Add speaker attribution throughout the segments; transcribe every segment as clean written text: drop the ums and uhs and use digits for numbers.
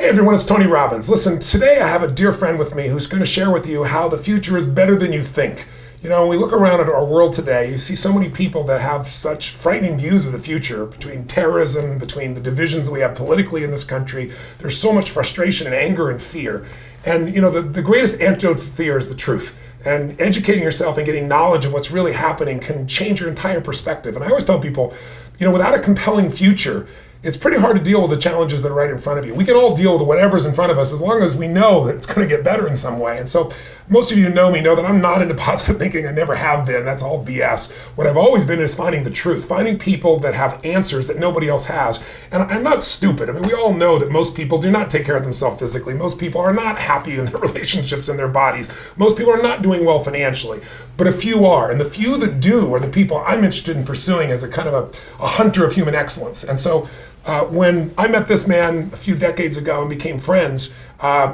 Speaker 1: Hey everyone, it's Tony Robbins. Listen, today I have a dear friend with me who's going to share with you how the future is better than you think. You know, when we look around at our world today, you see so many people that have such frightening views of the future, between terrorism, between the divisions that we have politically in this country. There's so much frustration and anger and fear. And, you know, the greatest antidote to fear is the truth. And educating yourself and getting knowledge of what's really happening can change your entire perspective. And I always tell people, you know, without a compelling future, it's pretty hard to deal with the challenges that are right in front of you. We can all deal with whatever's in front of us as long as we know that it's going to get better in some way. And so most of you who know me know that I'm not into positive thinking. I never have been. That's all BS. What I've always been is finding the truth, finding people that have answers that nobody else has. And I'm not stupid. I mean, we all know that most people do not take care of themselves physically. Most people are not happy in their relationships and their bodies. Most people are not doing well financially. But a few are. And the few that do are the people I'm interested in pursuing as a kind of a hunter of human excellence. And so when I met this man a few decades ago and became friends,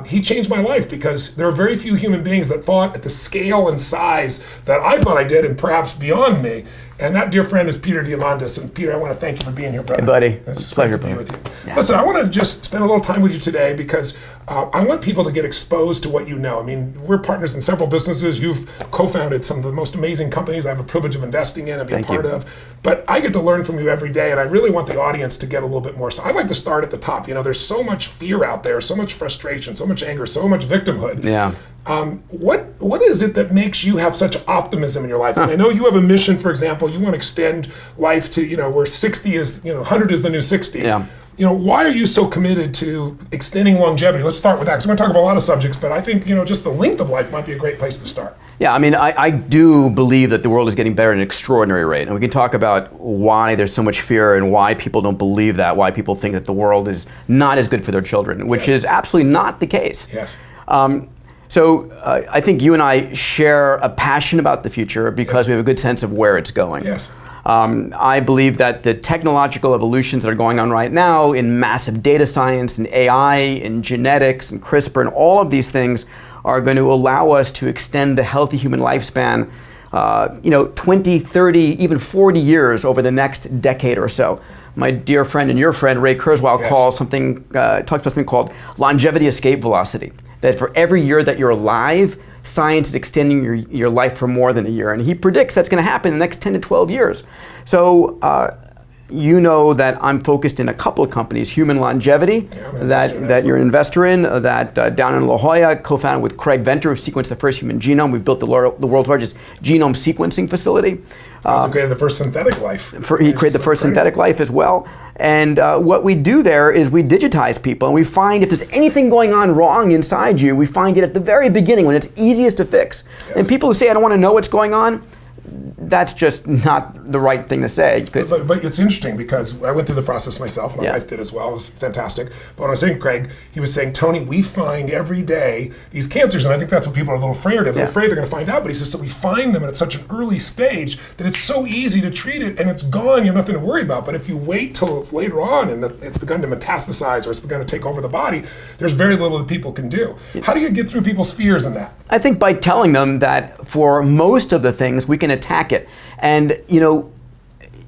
Speaker 1: he changed my life because there are very few human beings that thought at the scale and size that I thought I did, and perhaps beyond me. And that dear friend is Peter Diamandis. And Peter, I want to thank you for being here, brother.
Speaker 2: Hey, buddy.
Speaker 1: It's
Speaker 2: a pleasure
Speaker 1: to be with you.
Speaker 2: Yeah.
Speaker 1: Listen, I want to just spend a little time with you today because I want people to get exposed to what you know. I mean, we're partners in several businesses. You've co-founded some of the most amazing companies I have a privilege of investing in and be a part of. But I get to learn from you every day, and I really want the audience to get a little bit more. So I'd like to start at the top. You know, there's so much fear out there, so much frustration, so much anger, so much victimhood.
Speaker 2: Yeah.
Speaker 1: What is it that makes you have such optimism in your life? I know you have a mission, for example, you want to extend life to, you know, where 60 is, you know, 100 is the new 60.
Speaker 2: Yeah.
Speaker 1: You know, why are you so committed to extending longevity? Let's start with that, because we're going to talk about a lot of subjects, but I think, you know, just the length of life might be a great place to start.
Speaker 2: Yeah, I mean, I do believe that the world is getting better at an extraordinary rate. And we can talk about why there's so much fear and why people don't believe that, why people think that the world is not as good for their children, which is absolutely not the case.
Speaker 1: Yes.
Speaker 2: So I think you and I share a passion about the future because we have a good sense of where it's going.
Speaker 1: Yes.
Speaker 2: I believe that the technological evolutions that are going on right now in massive data science and AI and genetics and CRISPR and all of these things are going to allow us to extend the healthy human lifespan, 20, 30, even 40 years over the next decade or so. My dear friend and your friend, Ray Kurzweil, talks about something called longevity escape velocity. That for every year that you're alive, science is extending your life for more than a year. And he predicts that's going to happen in the next 10 to 12 years. So you know that I'm focused in a couple of companies, Human Longevity, that you're an investor in, that down in La Jolla, co-founded with Craig Venter, who sequenced the first human genome. We've built the world's largest genome sequencing facility.
Speaker 1: He created the first synthetic life.
Speaker 2: He created the first synthetic life as well. And what we do there is we digitize people, and we find if there's anything going on wrong inside you, we find it at the very beginning when it's easiest to fix. Yes. And people who say, I don't want to know what's going on, that's just not the right thing to say.
Speaker 1: But it's interesting because I went through the process myself. My wife did as well. It was fantastic. But when I was saying Craig, he was saying, Tony, we find every day these cancers, and I think that's what people are a little afraid of. They're afraid they're going to find out. But he says, so we find them at such an early stage that it's so easy to treat it, and it's gone. You have nothing to worry about. But if you wait till it's later on and it's begun to metastasize or it's begun to take over the body, there's very little that people can do. How do you get through people's fears in that?
Speaker 2: I think by telling them that for most of the things, we can attack it. And, you know,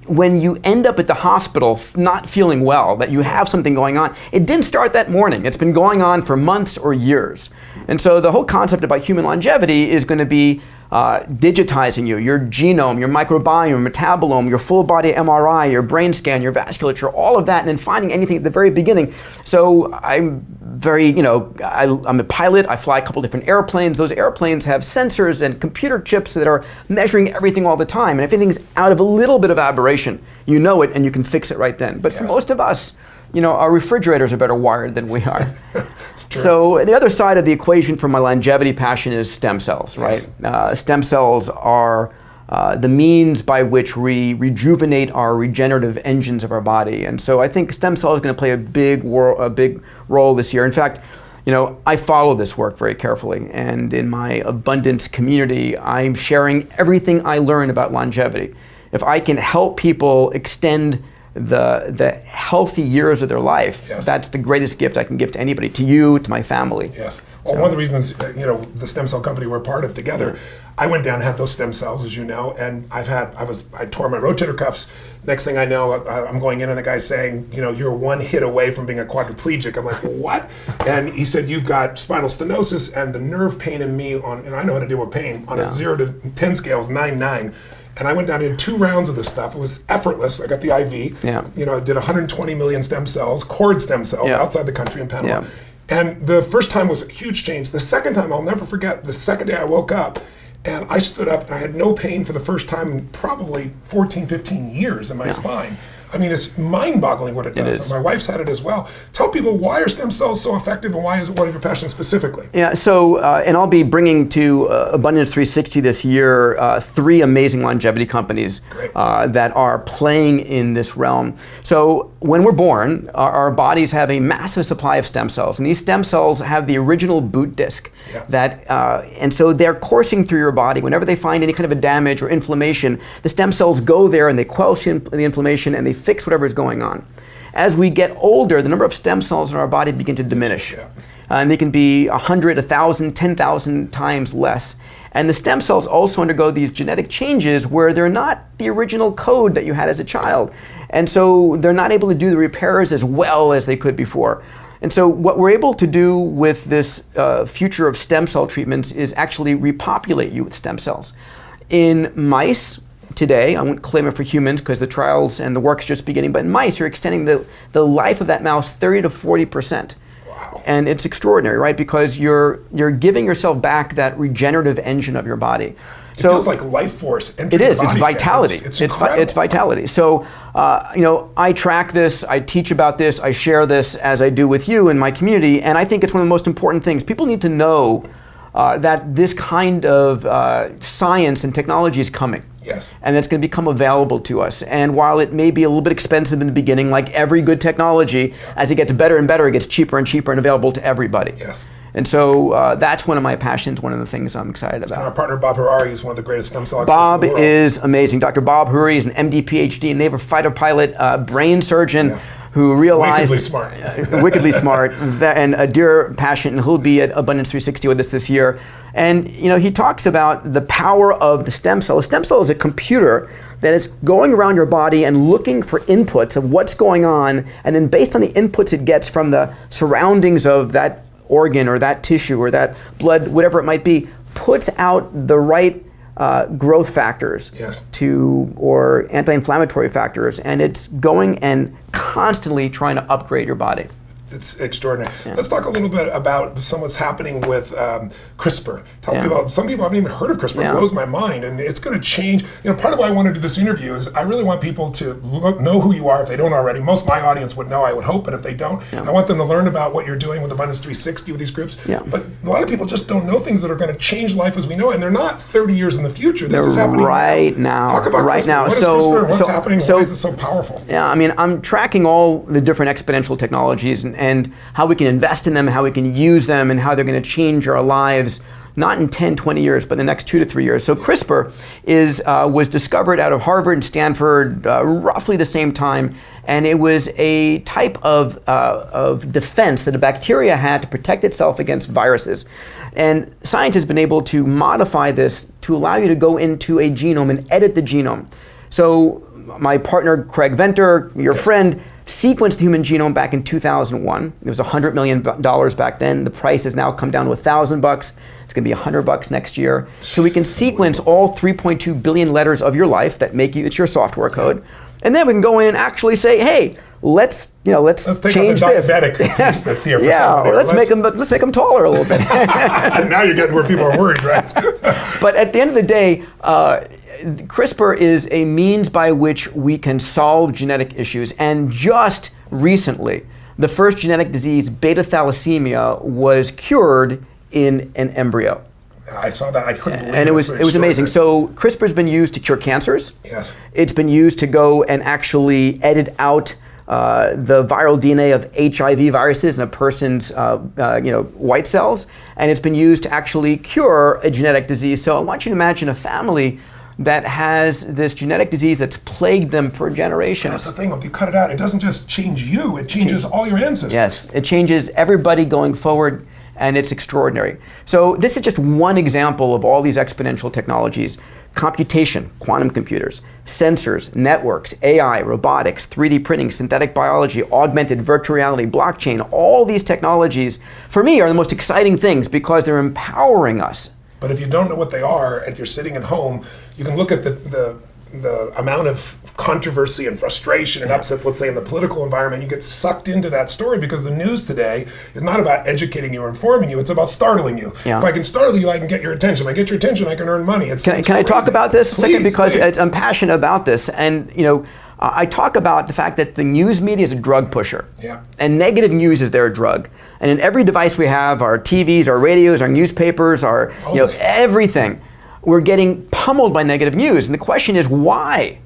Speaker 2: when you end up at the hospital not feeling well, that you have something going on, it didn't start that morning. It's been going on for months or years. And so the whole concept about human longevity is going to be digitizing you, your genome, your microbiome, your metabolome, your full body MRI, your brain scan, your vasculature, all of that, and then finding anything at the very beginning. So I'm I'm a pilot. I fly a couple different airplanes. Those airplanes have sensors and computer chips that are measuring everything all the time. And if anything's out of a little bit of aberration, you know it and you can fix it right then. But for most of us, you know, our refrigerators are better wired than we are. So the other side of the equation for my longevity passion is stem cells, right? Stem cells are the means by which we rejuvenate our regenerative engines of our body. And so I think stem cells are going to play a big role this year. In fact, you know, I follow this work very carefully. And in my abundance community, I'm sharing everything I learn about longevity. If I can help people extend the healthy years of their life,
Speaker 1: yes.
Speaker 2: that's the greatest gift I can give to anybody, to you, to my family.
Speaker 1: Yes. Well, one of the reasons, the stem cell company we're part of together, I went down and had those stem cells, as you know, and I tore my rotator cuffs. Next thing I know, I'm going in and the guy's saying, you're one hit away from being a quadriplegic. I'm like, what? And he said, you've got spinal stenosis, and the nerve pain in me and I know how to deal with pain, on a 0 to 10 scale is 9.9. And I went down and did 2 rounds of this stuff. It was effortless. I got the IV.
Speaker 2: Yeah.
Speaker 1: I did 120 million stem cells, cord stem cells, outside the country in Panama.
Speaker 2: Yeah.
Speaker 1: And the first time was a huge change. The second time, I'll never forget, the second day I woke up, and I stood up and I had no pain for the first time in probably 14, 15 years in my spine. I mean, it's mind-boggling what it does.
Speaker 2: Is.
Speaker 1: My wife's had it as well. Tell people, why are stem cells so effective, and why is it one of your passions specifically?
Speaker 2: Yeah, so, and I'll be bringing to Abundance 360 this year 3 amazing longevity companies that are playing in this realm. So when we're born, our bodies have a massive supply of stem cells, and these stem cells have the original boot disc. And so they're coursing through your body. Whenever they find any kind of a damage or inflammation, the stem cells go there and they quench the inflammation and they fix whatever is going on. As we get older, the number of stem cells in our body begin to diminish. And they can be 100, 1,000, 10,000 times less. And the stem cells also undergo these genetic changes where they're not the original code that you had as a child. And so they're not able to do the repairs as well as they could before. And so what we're able to do with this future of stem cell treatments is actually repopulate you with stem cells. In mice, today, I won't claim it for humans because the trials and the work is just beginning, but in mice, you're extending the life of that mouse 30 to 40%. Wow. And it's extraordinary, right? Because you're giving yourself back that regenerative engine of your body.
Speaker 1: It feels like life force.
Speaker 2: It is. It's vitality.
Speaker 1: It's incredible.
Speaker 2: It's vitality. So, I track this, I teach about this, I share this as I do with you in my community, and I think it's one of the most important things. People need to know that this kind of science and technology is coming.
Speaker 1: Yes.
Speaker 2: And it's going to become available to us. And while it may be a little bit expensive in the beginning, like every good technology, as it gets better and better, it gets cheaper and cheaper and available to everybody.
Speaker 1: Yes.
Speaker 2: And so that's one of my passions, one of the things I'm excited about.
Speaker 1: And our partner Bob Harari is one of the greatest stem cell experts
Speaker 2: Bob
Speaker 1: in the world.
Speaker 2: is amazing. Dr. Bob Harari is an MD, PhD, naval fighter pilot, brain surgeon, who realized... wickedly smart, and a dear passion, and he'll be at Abundance 360 with us this year. And he talks about the power of the stem cell. A stem cell is a computer that is going around your body and looking for inputs of what's going on, and then based on the inputs it gets from the surroundings of that organ or that tissue or that blood, whatever it might be, puts out the right growth factors or anti-inflammatory factors, and it's going and constantly trying to upgrade your body.
Speaker 1: It's extraordinary. Yeah. Let's talk a little bit about what's happening with CRISPR. Some people haven't even heard of CRISPR. It blows my mind, and it's going to change. Part of why I want to do this interview is I really want people to know who you are if they don't already. Most of my audience would know, I would hope, but if they don't, I want them to learn about what you're doing with Abundance 360 with these groups. But a lot of people just don't know things that are going to change life as we know it, and they're not 30 years in the future. This is happening
Speaker 2: right now.
Speaker 1: Talk about
Speaker 2: right
Speaker 1: CRISPR.
Speaker 2: now.
Speaker 1: What is CRISPR and what's happening? Why is it so powerful?
Speaker 2: Yeah, I mean, I'm tracking all the different exponential technologies and how we can invest in them, how we can use them, and how they're going to change our lives, not in 10, 20 years, but in the next 2 to 3 years. So CRISPR was discovered out of Harvard and Stanford roughly the same time, and it was a type of defense that a bacteria had to protect itself against viruses. And science has been able to modify this to allow you to go into a genome and edit the genome. So my partner, Craig Venter, your friend, sequenced the human genome back in 2001. It was $100 million back then. The price has now come down to $1,000. It's going to be $100 next year. So we can sequence all 3.2 billion letters of your life that make you, it's your software code. And then we can go in and actually say, hey, let's
Speaker 1: take
Speaker 2: change
Speaker 1: the
Speaker 2: this.
Speaker 1: diabetic piece that's here for somebody.
Speaker 2: Or let's make them taller a little bit.
Speaker 1: And now you're getting where people are worried, right?
Speaker 2: But at the end of the day, CRISPR is a means by which we can solve genetic issues. And just recently, the first genetic disease, beta thalassemia, was cured in an embryo.
Speaker 1: I saw that. I couldn't believe it.
Speaker 2: And it was amazing. So CRISPR's been used to cure cancers.
Speaker 1: Yes.
Speaker 2: It's been used to go and actually edit out the viral DNA of HIV viruses in a person's white cells, and it's been used to actually cure a genetic disease. So I want you to imagine a family that has this genetic disease that's plagued them for generations.
Speaker 1: That's the thing, if you cut it out, it doesn't just change you, it changes all your ancestors.
Speaker 2: Yes, it changes everybody going forward, and it's extraordinary. So this is just one example of all these exponential technologies. Computation, quantum computers, sensors, networks, AI, robotics, 3D printing, synthetic biology, augmented virtual reality, blockchain, all these technologies, for me, are the most exciting things because they're empowering us.
Speaker 1: But if you don't know what they are, if you're sitting at home, you can look at the amount of controversy and frustration and upsets, let's say, in the political environment. You get sucked into that story because the news today is not about educating you or informing you, it's about startling you.
Speaker 2: Yeah.
Speaker 1: If I can startle you, I can get your attention. If I get your attention, I can earn money.
Speaker 2: Can I talk about this a second? Because
Speaker 1: please.
Speaker 2: I'm passionate about this. And I talk about the fact that the news media is a drug pusher.
Speaker 1: Yeah.
Speaker 2: And negative news is their drug. And in every device we have, our TVs, our radios, our newspapers, our everything, we're getting pummeled by negative news. And the question is why?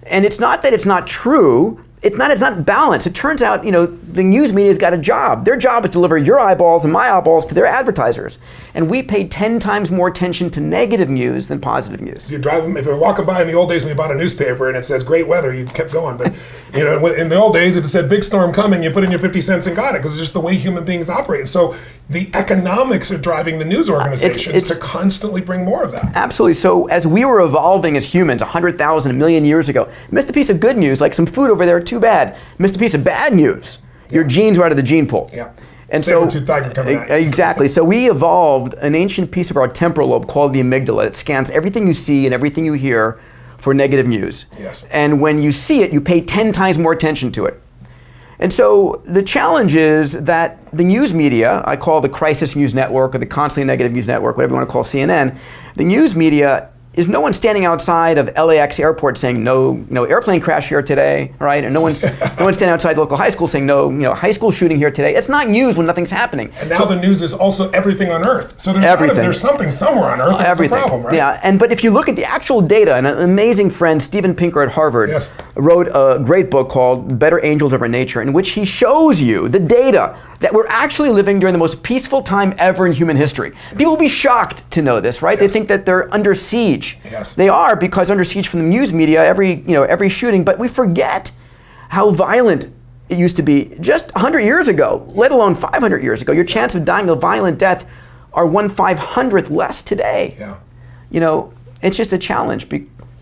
Speaker 2: And it's not that it's not true. It's not balanced. It turns out, the news media's got a job. Their job is to deliver your eyeballs and my eyeballs to their advertisers. And we pay 10 times more attention to negative news than positive news.
Speaker 1: If you're walking by in the old days when you bought a newspaper and it says great weather, you kept going. But in the old days, if it said big storm coming, you put in your 50 cents and got it because it's just the way human beings operate. And so the economics are driving the news organizations to constantly bring more of that.
Speaker 2: Absolutely. So as we were evolving as humans 100,000, a million years ago, missed a piece of good news, like some food over there, too bad. Missed a piece of bad news. Your genes were out of the gene pool.
Speaker 1: Yeah.
Speaker 2: And
Speaker 1: saber-toothed tiger coming at you.
Speaker 2: Exactly. So we evolved an ancient piece of our temporal lobe called the amygdala. It scans everything you see and everything you hear for negative news.
Speaker 1: Yes.
Speaker 2: And when you see it, you pay 10 times more attention to it. And so the challenge is that the news media, I call the crisis news network or the constantly negative news network, whatever you want to call CNN, the news media is no one standing outside of LAX airport saying no airplane crash here today, right? And no one's standing outside the local high school saying no high school shooting here today. It's not news when nothing's happening.
Speaker 1: And now the news is also everything on Earth. So there's something somewhere on Earth that's a problem, right?
Speaker 2: Yeah, but if you look at the actual data, an amazing friend, Steven Pinker at Harvard,
Speaker 1: yes,
Speaker 2: wrote a great book called Better Angels Over Nature, in which he shows you the data that we're actually living during the most peaceful time ever in human history. People will be shocked to know this, right?
Speaker 1: Yes.
Speaker 2: They think that they're under siege.
Speaker 1: Yes.
Speaker 2: They are, because under siege from the news media, every shooting, but we forget how violent it used to be just 100 years ago, let alone 500 years ago. Your chance of dying a violent death are 1/500th less today.
Speaker 1: Yeah.
Speaker 2: It's just a challenge.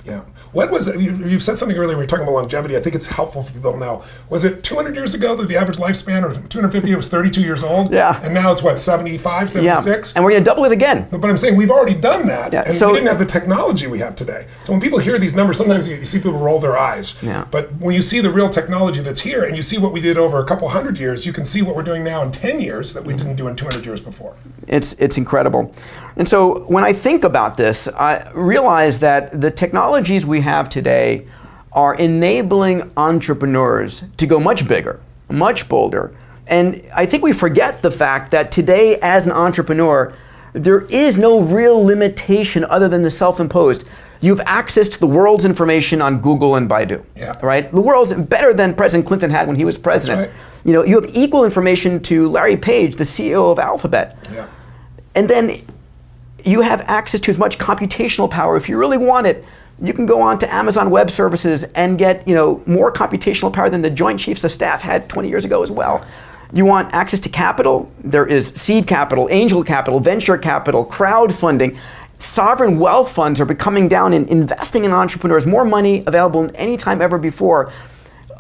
Speaker 1: Yeah. What was it? You said something earlier when we were talking about longevity. I think it's helpful for people to know. Was it 200 years ago that the average lifespan, or 250, it was 32 years old?
Speaker 2: Yeah.
Speaker 1: And now it's what, 75, 76?
Speaker 2: Yeah. And we're going to double it again.
Speaker 1: But I'm saying we've already done that.
Speaker 2: Yeah.
Speaker 1: And we didn't have the technology we have today. So when people hear these numbers, sometimes you see people roll their eyes.
Speaker 2: Yeah.
Speaker 1: But when you see the real technology that's here and you see what we did over a couple hundred years, you can see what we're doing now in 10 years that we didn't do in 200 years before.
Speaker 2: It's incredible. And so when I think about this, I realize that the technologies we have today are enabling entrepreneurs to go much bigger, much bolder. And I think we forget the fact that today, as an entrepreneur, there is no real limitation other than the self-imposed. You have access to the world's information on Google and Baidu, right? The world's better than President Clinton had when he was president.
Speaker 1: That's right.
Speaker 2: You have equal information to Larry Page, the CEO of Alphabet.
Speaker 1: Yeah.
Speaker 2: And then you have access to as much computational power. If you really want it, you can go on to Amazon Web Services and get more computational power than the Joint Chiefs of Staff had 20 years ago as well. You want access to capital? There is seed capital, angel capital, venture capital, crowdfunding. Sovereign wealth funds are coming down and investing in entrepreneurs. More money available than any time ever before.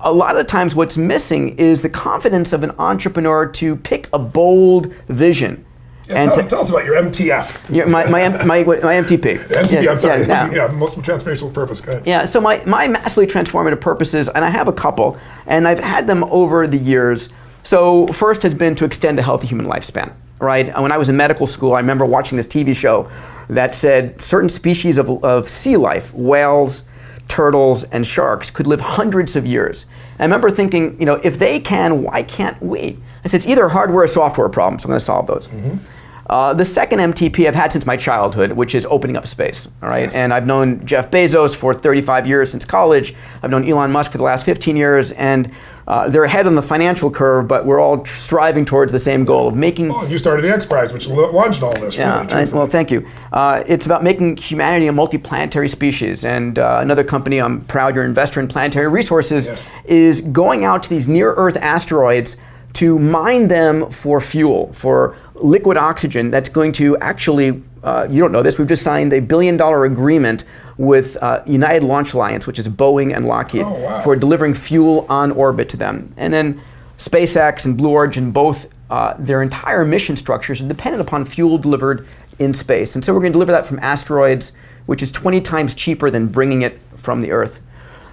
Speaker 2: A lot of the times what's missing is the confidence of an entrepreneur to pick a bold vision.
Speaker 1: Yeah, tell us about your MTF.
Speaker 2: Yeah, my MTP.
Speaker 1: MTP, I'm sorry.
Speaker 2: Yeah,
Speaker 1: most transformational purpose. Go ahead.
Speaker 2: Yeah, so my massively transformative purposes, and I have a couple, and I've had them over the years. So first has been to extend the healthy human lifespan, right? When I was in medical school, I remember watching this TV show that said certain species of sea life, whales, turtles, and sharks, could live hundreds of years. And I remember thinking, if they can, why can't we? I said, it's either a hardware or software problem, so I'm going to solve those.
Speaker 1: Mm-hmm.
Speaker 2: The second MTP I've had since my childhood, which is opening up space, all right?
Speaker 1: Yes.
Speaker 2: And I've known Jeff Bezos for 35 years since college. I've known Elon Musk for the last 15 years. And they're ahead on the financial curve, but we're all striving towards the same goal of making...
Speaker 1: Oh, you started the X Prize, which launched all this.
Speaker 2: Yeah,
Speaker 1: really,
Speaker 2: well, thank you. It's about making humanity a multi-planetary species. And another company I'm proud you're an investor in, Planetary Resources,
Speaker 1: Yes.
Speaker 2: is going out to these near-Earth asteroids to mine them for fuel, for liquid oxygen that's going to actually, you don't know this, we've just signed $1 billion agreement with United Launch Alliance, which is Boeing and Lockheed,
Speaker 1: Oh, wow.
Speaker 2: for delivering fuel on orbit to them. And then SpaceX and Blue Origin, both their entire mission structures are dependent upon fuel delivered in space. And so we're going to deliver that from asteroids, which is 20 times cheaper than bringing it from the Earth.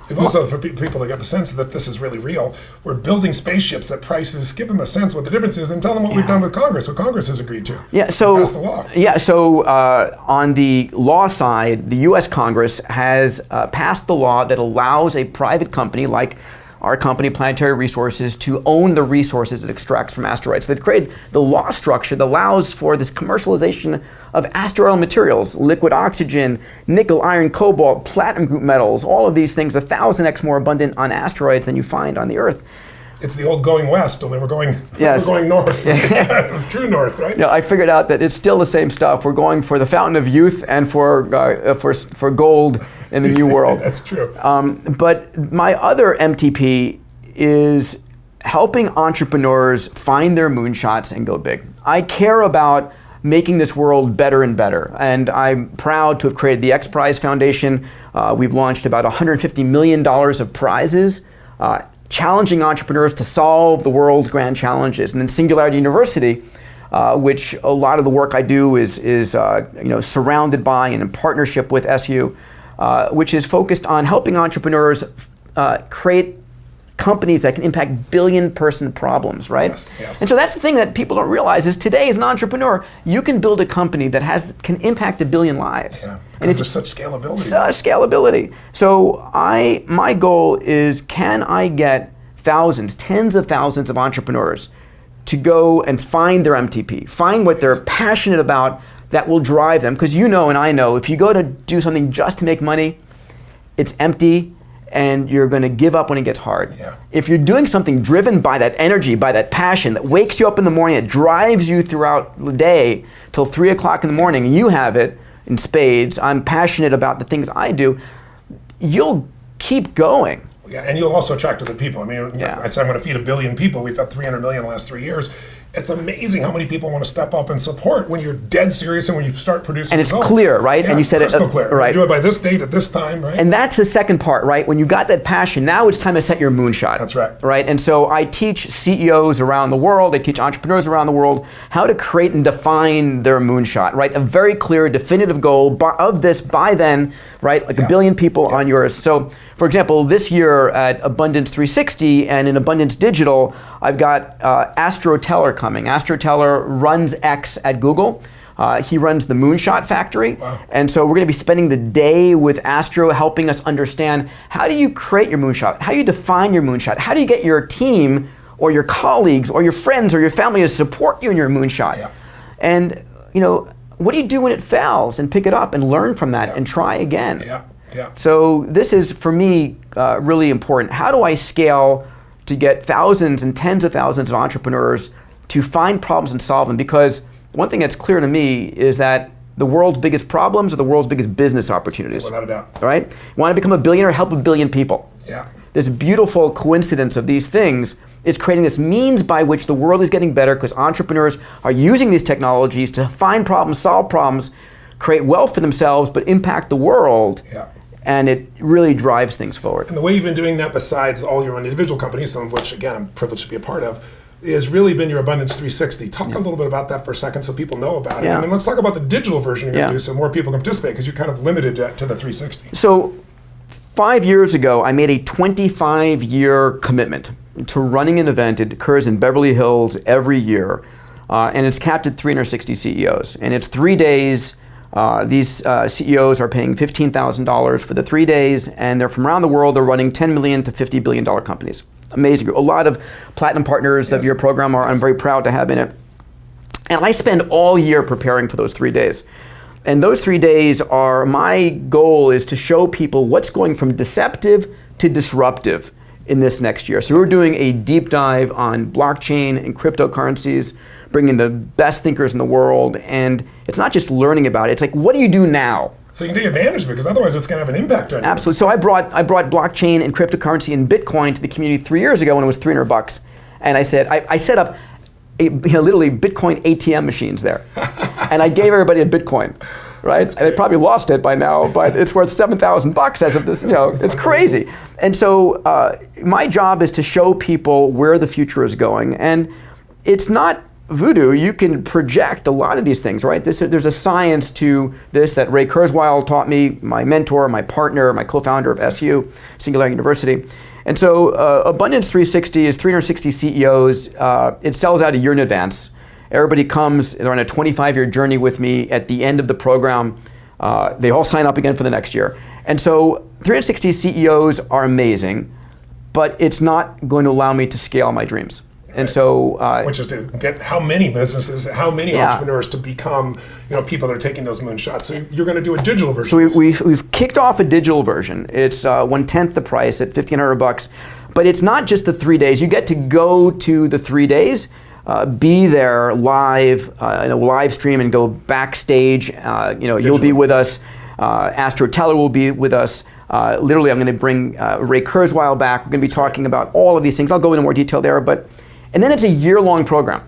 Speaker 1: You've also, for people to get the sense that this is really real, we're building spaceships at prices, give them a sense what the difference is, and tell them what we've done with Congress, what Congress has agreed to.
Speaker 2: Yeah, so
Speaker 1: Pass the law.
Speaker 2: Yeah, so on the law side, the U.S. Congress has passed the law that allows a private company like our company, Planetary Resources, to own the resources it extracts from asteroids. They've created the law structure that allows for this commercialization of asteroidal materials, liquid oxygen, nickel, iron, cobalt, platinum group metals, all of these things 1,000x more abundant on asteroids than you find on the Earth.
Speaker 1: It's the old going west, only we're going north. True north, right?
Speaker 2: Yeah, I figured out that it's still the same stuff. We're going for the fountain of youth and for gold in the new world.
Speaker 1: That's true.
Speaker 2: But my other MTP is helping entrepreneurs find their moonshots and go big. I care about making this world better and better. And I'm proud to have created the X Prize Foundation. We've launched about $150 million of prizes, challenging entrepreneurs to solve the world's grand challenges. And then Singularity University, which a lot of the work I do is surrounded by and in partnership with SU, which is focused on helping entrepreneurs create companies that can impact billion-person problems, right?
Speaker 1: Yes, yes.
Speaker 2: And so that's the thing that people don't realize is today as an entrepreneur, you can build a company that can impact 1 billion lives.
Speaker 1: Yeah,
Speaker 2: And
Speaker 1: because there's such scalability.
Speaker 2: Scalability. So my goal is, can I get thousands, tens of thousands of entrepreneurs to go and find their MTP, find what they're passionate about that will drive them? Because you know and I know, if you go to do something just to make money, it's empty and you're going to give up when it gets hard.
Speaker 1: Yeah.
Speaker 2: If you're doing something driven by that energy, by that passion that wakes you up in the morning, it drives you throughout the day till 3 o'clock in the morning, and you have it in spades, I'm passionate about the things I do, you'll keep going.
Speaker 1: Yeah, and you'll also attract other people. I mean,
Speaker 2: Yeah.
Speaker 1: I said I'm going to feed 1 billion people. We've had 300 million in the last 3 years. It's amazing how many people want to step up and support when you're dead serious and when you start producing
Speaker 2: And it's
Speaker 1: results.
Speaker 2: clear, right?
Speaker 1: Yeah,
Speaker 2: And you said
Speaker 1: crystal
Speaker 2: it
Speaker 1: clear.
Speaker 2: right.
Speaker 1: Do it by this date at this time, right?
Speaker 2: And that's the second part, right? When you got that passion, now it's time to set your moonshot.
Speaker 1: That's right.
Speaker 2: Right? And so I teach CEOs around the world, I teach entrepreneurs around the world how to create and define their moonshot, right? A very clear, definitive goal of this by then, right? Like 1 billion people on yours. So, for example, this year at Abundance 360 and in Abundance Digital, I've got Astro Teller coming. Astro Teller runs X at Google. He runs the Moonshot Factory.
Speaker 1: Wow.
Speaker 2: And so we're going to be spending the day with Astro helping us understand how do you create your moonshot? How do you define your moonshot? How do you get your team or your colleagues or your friends or your family to support you in your moonshot?
Speaker 1: Yeah.
Speaker 2: And, what do you do when it fails? And pick it up and learn from that and try again.
Speaker 1: Yeah, yeah.
Speaker 2: So this is, for me, really important. How do I scale to get thousands and tens of thousands of entrepreneurs to find problems and solve them? Because one thing that's clear to me is that the world's biggest problems are the world's biggest business opportunities.
Speaker 1: Without a doubt.
Speaker 2: Right? You want to become a billionaire, help 1 billion people.
Speaker 1: Yeah.
Speaker 2: This beautiful coincidence of these things is creating this means by which the world is getting better because entrepreneurs are using these technologies to find problems, solve problems, create wealth for themselves, but impact the world.
Speaker 1: Yeah.
Speaker 2: And it really drives things forward.
Speaker 1: And the way you've been doing that, besides all your own individual companies, some of which, again, I'm privileged to be a part of, has really been your Abundance 360. Talk a little bit about that for a second so people know about it.
Speaker 2: Yeah.
Speaker 1: And then let's talk about the digital version you're going to
Speaker 2: Yeah.
Speaker 1: do so more people can participate because you're kind of limited to the 360.
Speaker 2: So 5 years ago, I made a 25-year commitment to running an event. It occurs in Beverly Hills every year, and it's capped at 360 CEOs. And it's 3 days. These CEOs are paying $15,000 for the 3 days, and they're from around the world. They're running $10 million to $50 billion companies. Amazing. A lot of platinum partners of your program I'm very proud to have in it. And I spend all year preparing for those 3 days. And those 3 days my goal is to show people what's going from deceptive to disruptive in this next year. So we're doing a deep dive on blockchain and cryptocurrencies, bringing the best thinkers in the world. And it's not just learning about it, it's like, what do you do now?
Speaker 1: So you can take advantage of it, because otherwise it's going to have an impact on you.
Speaker 2: Absolutely. So I brought blockchain and cryptocurrency and Bitcoin to the community 3 years ago when it was $300. And I said, I set up literally Bitcoin ATM machines there. And I gave everybody a Bitcoin. Right? And they probably lost it by now, but it's worth $7,000 as of this, it's crazy. And so my job is to show people where the future is going. And it's not voodoo. You can project a lot of these things, right? There's a science to this that Ray Kurzweil taught me, my mentor, my partner, my co-founder of SU, Singularity University. And so Abundance 360 is 360 CEOs. It sells out a year in advance. Everybody comes, they're on a 25-year journey with me. At the end of the program, they all sign up again for the next year. And so 360 CEOs are amazing, but it's not going to allow me to scale my dreams. And so,
Speaker 1: which is to get how many businesses, how many entrepreneurs to become, people that are taking those moonshots. So you're going to do a digital version.
Speaker 2: So we've kicked off a digital version. It's 1/10 the price at $1,500, but it's not just the 3 days. You get to go to the 3 days, be there live in a live stream, and go backstage. You'll be with us. Astro Teller will be with us. Literally, I'm going to bring Ray Kurzweil back. We're going to be talking about all of these things. I'll go into more detail there, and then it's a year-long program.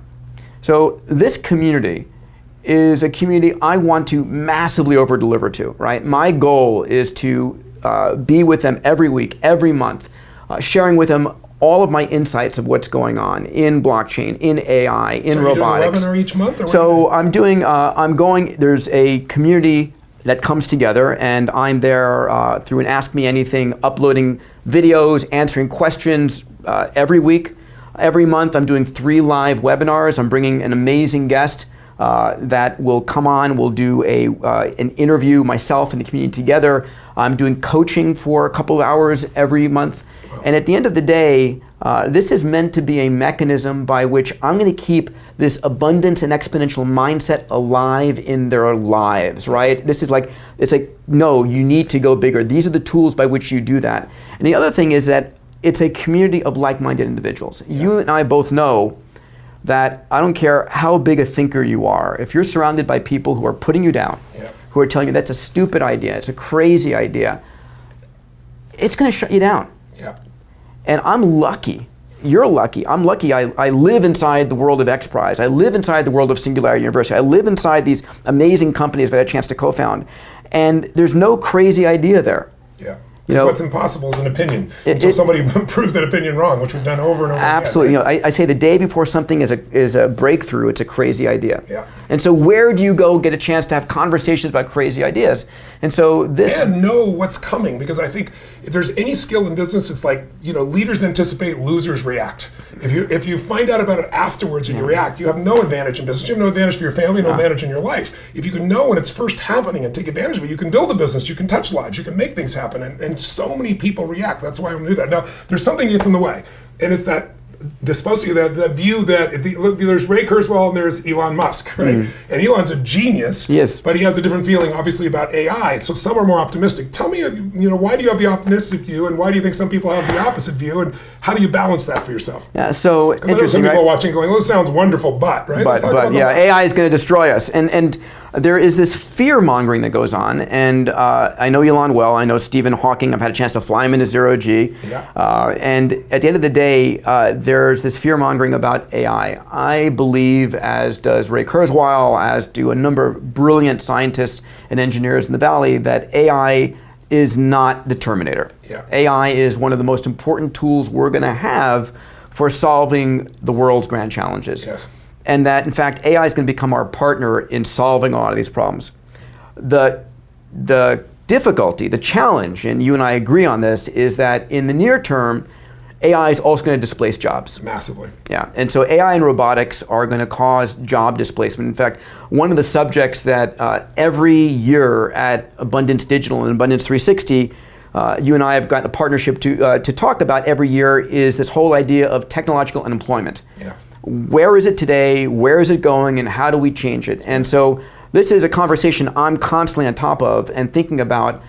Speaker 2: So this community is a community I want to massively over-deliver to, right? My goal is to be with them every week, every month, sharing with them all of my insights of what's going on in blockchain, in AI, in robotics.
Speaker 1: So you're doing a webinar each month? Or
Speaker 2: so I'm going, there's a community that comes together, and I'm there through an Ask Me Anything, uploading videos, answering questions every week. Every month I'm doing 3 live webinars. I'm bringing an amazing guest that will come on. We'll do an interview, myself and the community together. I'm doing coaching for a couple of hours every month. And at the end of the day, this is meant to be a mechanism by which I'm going to keep this abundance and exponential mindset alive in their lives, right? This is it's like, no, you need to go bigger. These are the tools by which you do that. And the other thing is that it's a community of like-minded individuals. Yeah. You and I both know that I don't care how big a thinker you are, if you're surrounded by people who are putting you down, who are telling you that's a stupid idea, it's a crazy idea, it's going to shut you down.
Speaker 1: Yeah.
Speaker 2: And I'm lucky. You're lucky. I'm lucky. I live inside the world of XPRIZE. I live inside the world of Singularity University. I live inside these amazing companies that I had a chance to co-found. And there's no crazy idea there.
Speaker 1: Yeah. What's impossible is an opinion until somebody proves that opinion wrong, which we've done over and over
Speaker 2: absolutely.
Speaker 1: again. Right?
Speaker 2: I say the day before something is a breakthrough, it's a crazy idea.
Speaker 1: Yeah.
Speaker 2: And so where do you go get a chance to have conversations about crazy ideas? And so this...
Speaker 1: And know what's coming, because I think if there's any skill in business, it's like, leaders anticipate, losers react. If you find out about it afterwards and you react, you have no advantage in business. You have no advantage for your family, no advantage in your life. If you can know when it's first happening and take advantage of it, you can build a business, you can touch lives, you can make things happen. And so many people react. That's why I'm going to do that. Now, there's something that gets in the way, and it's that that view that there's Ray Kurzweil and there's Elon Musk, right? Mm-hmm. And Elon's a genius,
Speaker 2: yes,
Speaker 1: but he has a different feeling, obviously, about AI. So some are more optimistic. Tell me, why do you have the optimistic view, and why do you think some people have the opposite view, and how do you balance that for yourself?
Speaker 2: Yeah, so interesting.
Speaker 1: Some people are watching, going, "Well, this sounds wonderful, but right."
Speaker 2: But yeah, AI is going to destroy us, and there is this fear-mongering that goes on, and I know Elon well. I know Stephen Hawking. I've had a chance to fly him into zero-G.
Speaker 1: Yeah.
Speaker 2: And at the end of the day, there's this fear-mongering about AI. I believe, as does Ray Kurzweil, as do a number of brilliant scientists and engineers in the Valley, that AI is not the Terminator.
Speaker 1: Yeah.
Speaker 2: AI is one of the most important tools we're going to have for solving the world's grand challenges.
Speaker 1: Yes.
Speaker 2: And that, in fact, AI is going to become our partner in solving a lot of these problems. The difficulty, the challenge, and you and I agree on this, is that in the near term, AI is also going to displace jobs.
Speaker 1: Massively.
Speaker 2: Yeah, and so AI and robotics are going to cause job displacement. In fact, one of the subjects that every year at Abundance Digital and Abundance 360, you and I have gotten a partnership to talk about every year is this whole idea of technological unemployment.
Speaker 1: Yeah.
Speaker 2: Where is it today? Where is it going? And how do we change it? And so this is a conversation I'm constantly on top of and thinking about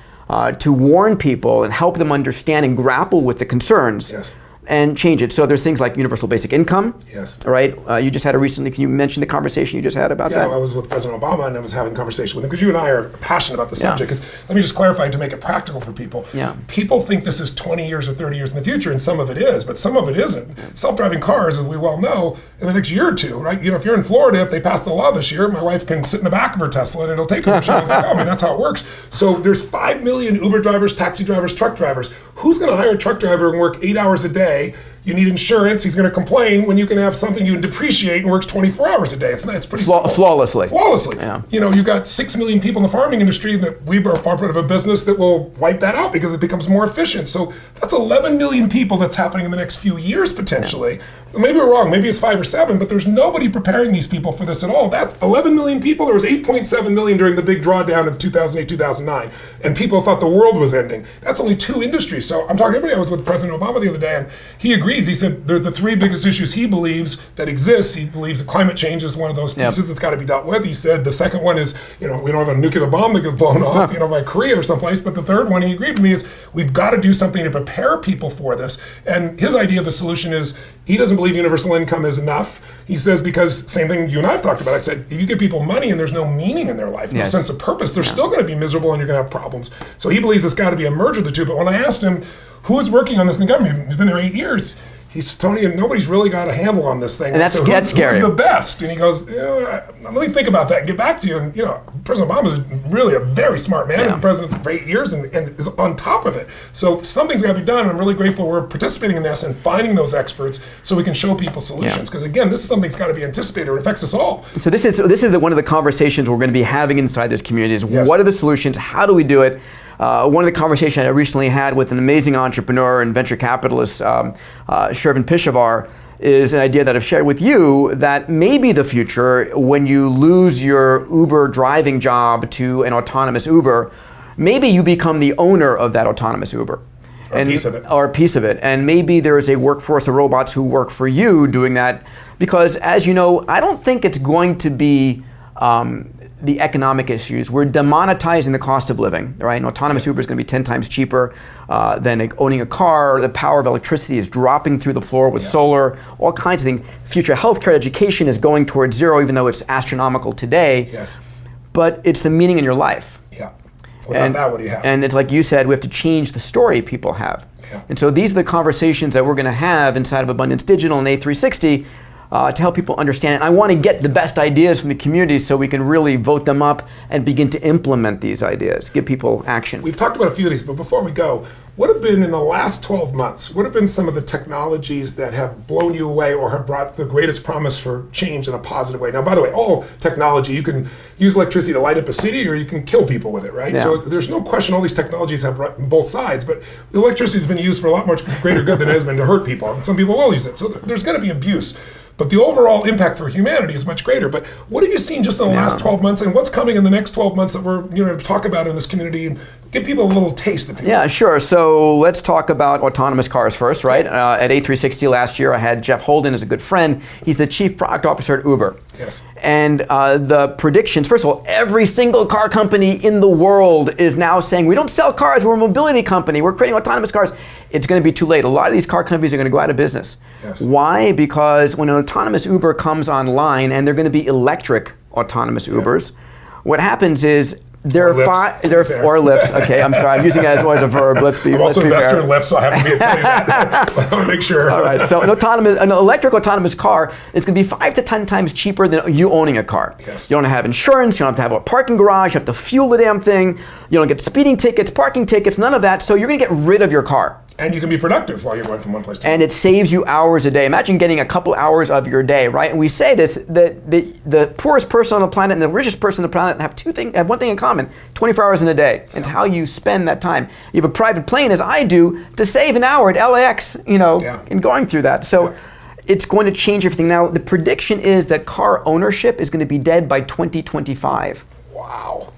Speaker 2: to warn people and help them understand and grapple with the concerns.
Speaker 1: Yes.
Speaker 2: and change it. So there's things like universal basic income.
Speaker 1: Yes.
Speaker 2: Right? You just had a recently, can you mention the conversation you just had about that?
Speaker 1: Yeah, I was with President Obama and I was having a conversation with him because you and I are passionate about the subject. 'Cause let me just clarify to make it practical for people.
Speaker 2: Yeah.
Speaker 1: People think this is 20 years or 30 years in the future, and some of it is, but some of it isn't. Self-driving cars, as we well know, in the next year or two, right? If you're in Florida, if they pass the law this year, my wife can sit in the back of her Tesla and it'll take her. She's like, that's how it works. So there's 5 million Uber drivers, taxi drivers, truck drivers. Who's going to hire a truck driver and work 8 hours a day? You need insurance. He's going to complain when you can have something you can depreciate and works 24 hours a day. It's pretty simple.
Speaker 2: Flawlessly.
Speaker 1: Yeah. You got 6 million people in the farming industry that we are part of a business that will wipe that out because it becomes more efficient. So that's 11 million people that's happening in the next few years potentially. Yeah. Maybe we're wrong. Maybe it's 5 or 7, but there's nobody preparing these people for this at all. That's 11 million people. There was 8.7 million during the big drawdown of 2008, 2009, and people thought the world was ending. That's only 2 industries. So I'm talking to everybody. I was with President Obama the other day, and he agrees. He said they're the 3 biggest issues he believes that exists. He believes that climate change is one of those pieces that's got to be dealt with. He said the second one is, we don't have a nuclear bomb that gets blown off, by Korea or someplace. But the third one, he agreed with me, is we've got to do something to prepare people for this. And his idea of the solution is he doesn't believe universal income is enough. He says, because same thing you and I have talked about. I said, if you give people money and there's no meaning in their life, no sense of purpose, they're still going to be miserable and you're going to have problems. So he believes it's got to be a merger of the two. But when I asked him, who's working on this in the government? He's been there 8 years. He said, Tony, and nobody's really got a handle on this thing.
Speaker 2: And that's scary.
Speaker 1: Who's the best? And he goes, let me think about that and get back to you. And, President Obama is really a very smart man. He's been president for 8 years and is on top of it. So something's got to be done. And I'm really grateful we're participating in this and finding those experts so we can show people solutions. Because, again, this is something that's got to be anticipated. It affects us all.
Speaker 2: So this is one of the conversations we're going to be having inside this community is what are the solutions? How do we do it? One of the conversations I recently had with an amazing entrepreneur and venture capitalist, Shervin Pishavar, is an idea that I've shared with you that maybe the future, when you lose your Uber driving job to an autonomous Uber, maybe you become the owner of that autonomous Uber.
Speaker 1: Or a piece of it.
Speaker 2: Or a piece of it. And maybe there is a workforce of robots who work for you doing that. Because as you know, I don't think it's going to be the economic issues. We're demonetizing the cost of living, right? An autonomous Uber is going to be 10 times cheaper than owning a car. The power of electricity is dropping through the floor with solar, all kinds of things. Future healthcare education is going towards zero, even though it's astronomical today.
Speaker 1: Yes.
Speaker 2: But it's the meaning in your life.
Speaker 1: Yeah. Without that, what do you have?
Speaker 2: And it's like you said, we have to change the story people have.
Speaker 1: Yeah.
Speaker 2: And so these are the conversations that we're going to have inside of Abundance Digital and A360 to help people understand it. And I want to get the best ideas from the community so we can really vote them up and begin to implement these ideas, give people action.
Speaker 1: We've talked about a few of these, but before we go, what have been in the last 12 months, what have been some of the technologies that have blown you away or have brought the greatest promise for change in a positive way? Now, by the way, all technology, you can use electricity to light up a city or you can kill people with it, right?
Speaker 2: Yeah.
Speaker 1: So there's no question all these technologies have both sides, but the electricity has been used for a lot much greater good than it has been to hurt people. And some people will use it. So there's going to be abuse. But the overall impact for humanity is much greater. But what have you seen just in the last 12 months, and what's coming in the next 12 months that we're going to talk about in this community and give people a little taste of it?
Speaker 2: Yeah, sure. So let's talk about autonomous cars first, right? At A360 last year, I had Jeff Holden as a good friend. He's the chief product officer at Uber.
Speaker 1: Yes.
Speaker 2: And the predictions, first of all, every single car company in the world is now saying, we don't sell cars, we're a mobility company, we're creating autonomous cars. It's going to be too late. A lot of these car companies are going to go out of business.
Speaker 1: Yes.
Speaker 2: Why? Because when an autonomous Uber comes online, and they're going to be electric autonomous Ubers, what happens is or Lyfts. Okay, I'm sorry. I'm using it as a verb. Let's be fair.
Speaker 1: I'm also an investor in Lyft, so I have to tell you that. I want to make sure.
Speaker 2: All right. So an electric autonomous car is going to be 5 to 10 times cheaper than you owning a car.
Speaker 1: Yes.
Speaker 2: You don't have insurance. You don't have to have a parking garage. You have to fuel the damn thing. You don't get speeding tickets, parking tickets, none of that. So you're going to get rid of your car.
Speaker 1: And you can be productive while you're going from one place to another.
Speaker 2: And it saves you hours a day. Imagine getting a couple hours of your day, right? And we say this, that the poorest person on the planet and the richest person on the planet have one thing in common, 24 hours in a day. And how you spend that time. You have a private plane, as I do, to save an hour at LAX, in going through that. So it's going to change everything. Now, the prediction is that car ownership is going to be dead by 2025.
Speaker 1: Wow.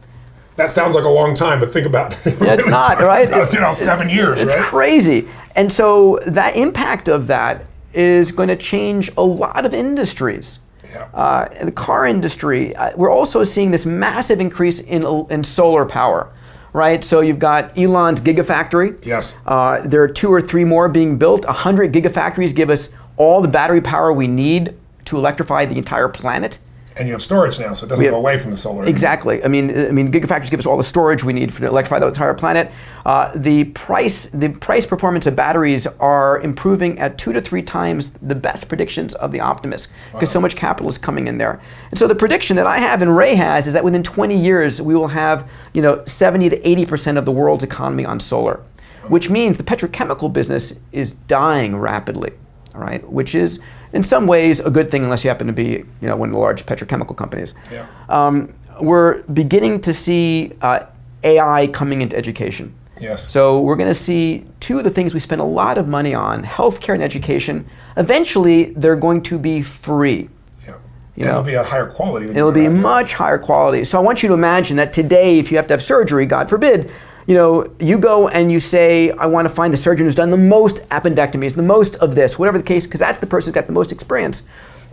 Speaker 1: That sounds like a long time, but think about it.
Speaker 2: It's not, right?
Speaker 1: It's 7 years,
Speaker 2: it's
Speaker 1: right?
Speaker 2: It's crazy. And so that impact of that is going to change a lot of industries.
Speaker 1: Yeah.
Speaker 2: The car industry, we're also seeing this massive increase in solar power. right? So you've got Elon's Gigafactory.
Speaker 1: Yes.
Speaker 2: There are 2 or 3 more being built. 100 Gigafactories give us all the battery power we need to electrify the entire planet.
Speaker 1: And you have storage now, so it doesn't go away from the solar anymore.
Speaker 2: Exactly. I mean, Gigafactories give us all the storage we need to electrify the entire planet. The price performance of batteries are improving at 2 to 3 times the best predictions of the optimists, because so much capital is coming in there. And so the prediction that I have and Ray has is that within 20 years we will have 70 to 80% of the world's economy on solar, which means the petrochemical business is dying rapidly. All right, which is in some ways a good thing unless you happen to be one of the large petrochemical companies.
Speaker 1: Yeah.
Speaker 2: We're beginning to see AI coming into education.
Speaker 1: Yes.
Speaker 2: So we're going to see 2 of the things we spend a lot of money on, healthcare and education. Eventually, they're going to be free.
Speaker 1: Yeah. And it'll be a higher quality.
Speaker 2: It'll be much higher quality. So I want you to imagine that today, if you have to have surgery, God forbid, you go and you say, I want to find the surgeon who's done the most appendectomies, the most of this, whatever the case, because that's the person who's got the most experience.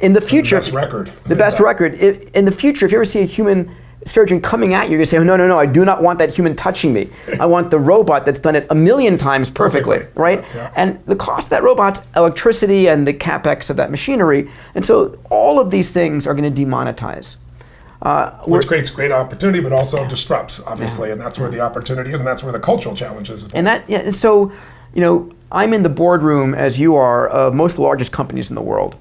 Speaker 2: In the future,
Speaker 1: the best record.
Speaker 2: The best record. In the future, if you ever see a human surgeon coming at you, you're going to say, oh, no, I do not want that human touching me. I want the robot that's done it 1,000,000 times perfectly, right?
Speaker 1: Yeah.
Speaker 2: And the cost of that robot's electricity and the capex of that machinery. And so all of these things are going to demonetize.
Speaker 1: Which creates great opportunity, but also disrupts, obviously, and that's where the opportunity is, and that's where the cultural challenge is.
Speaker 2: And so, I'm in the boardroom, as you are, of most of the largest companies in the world,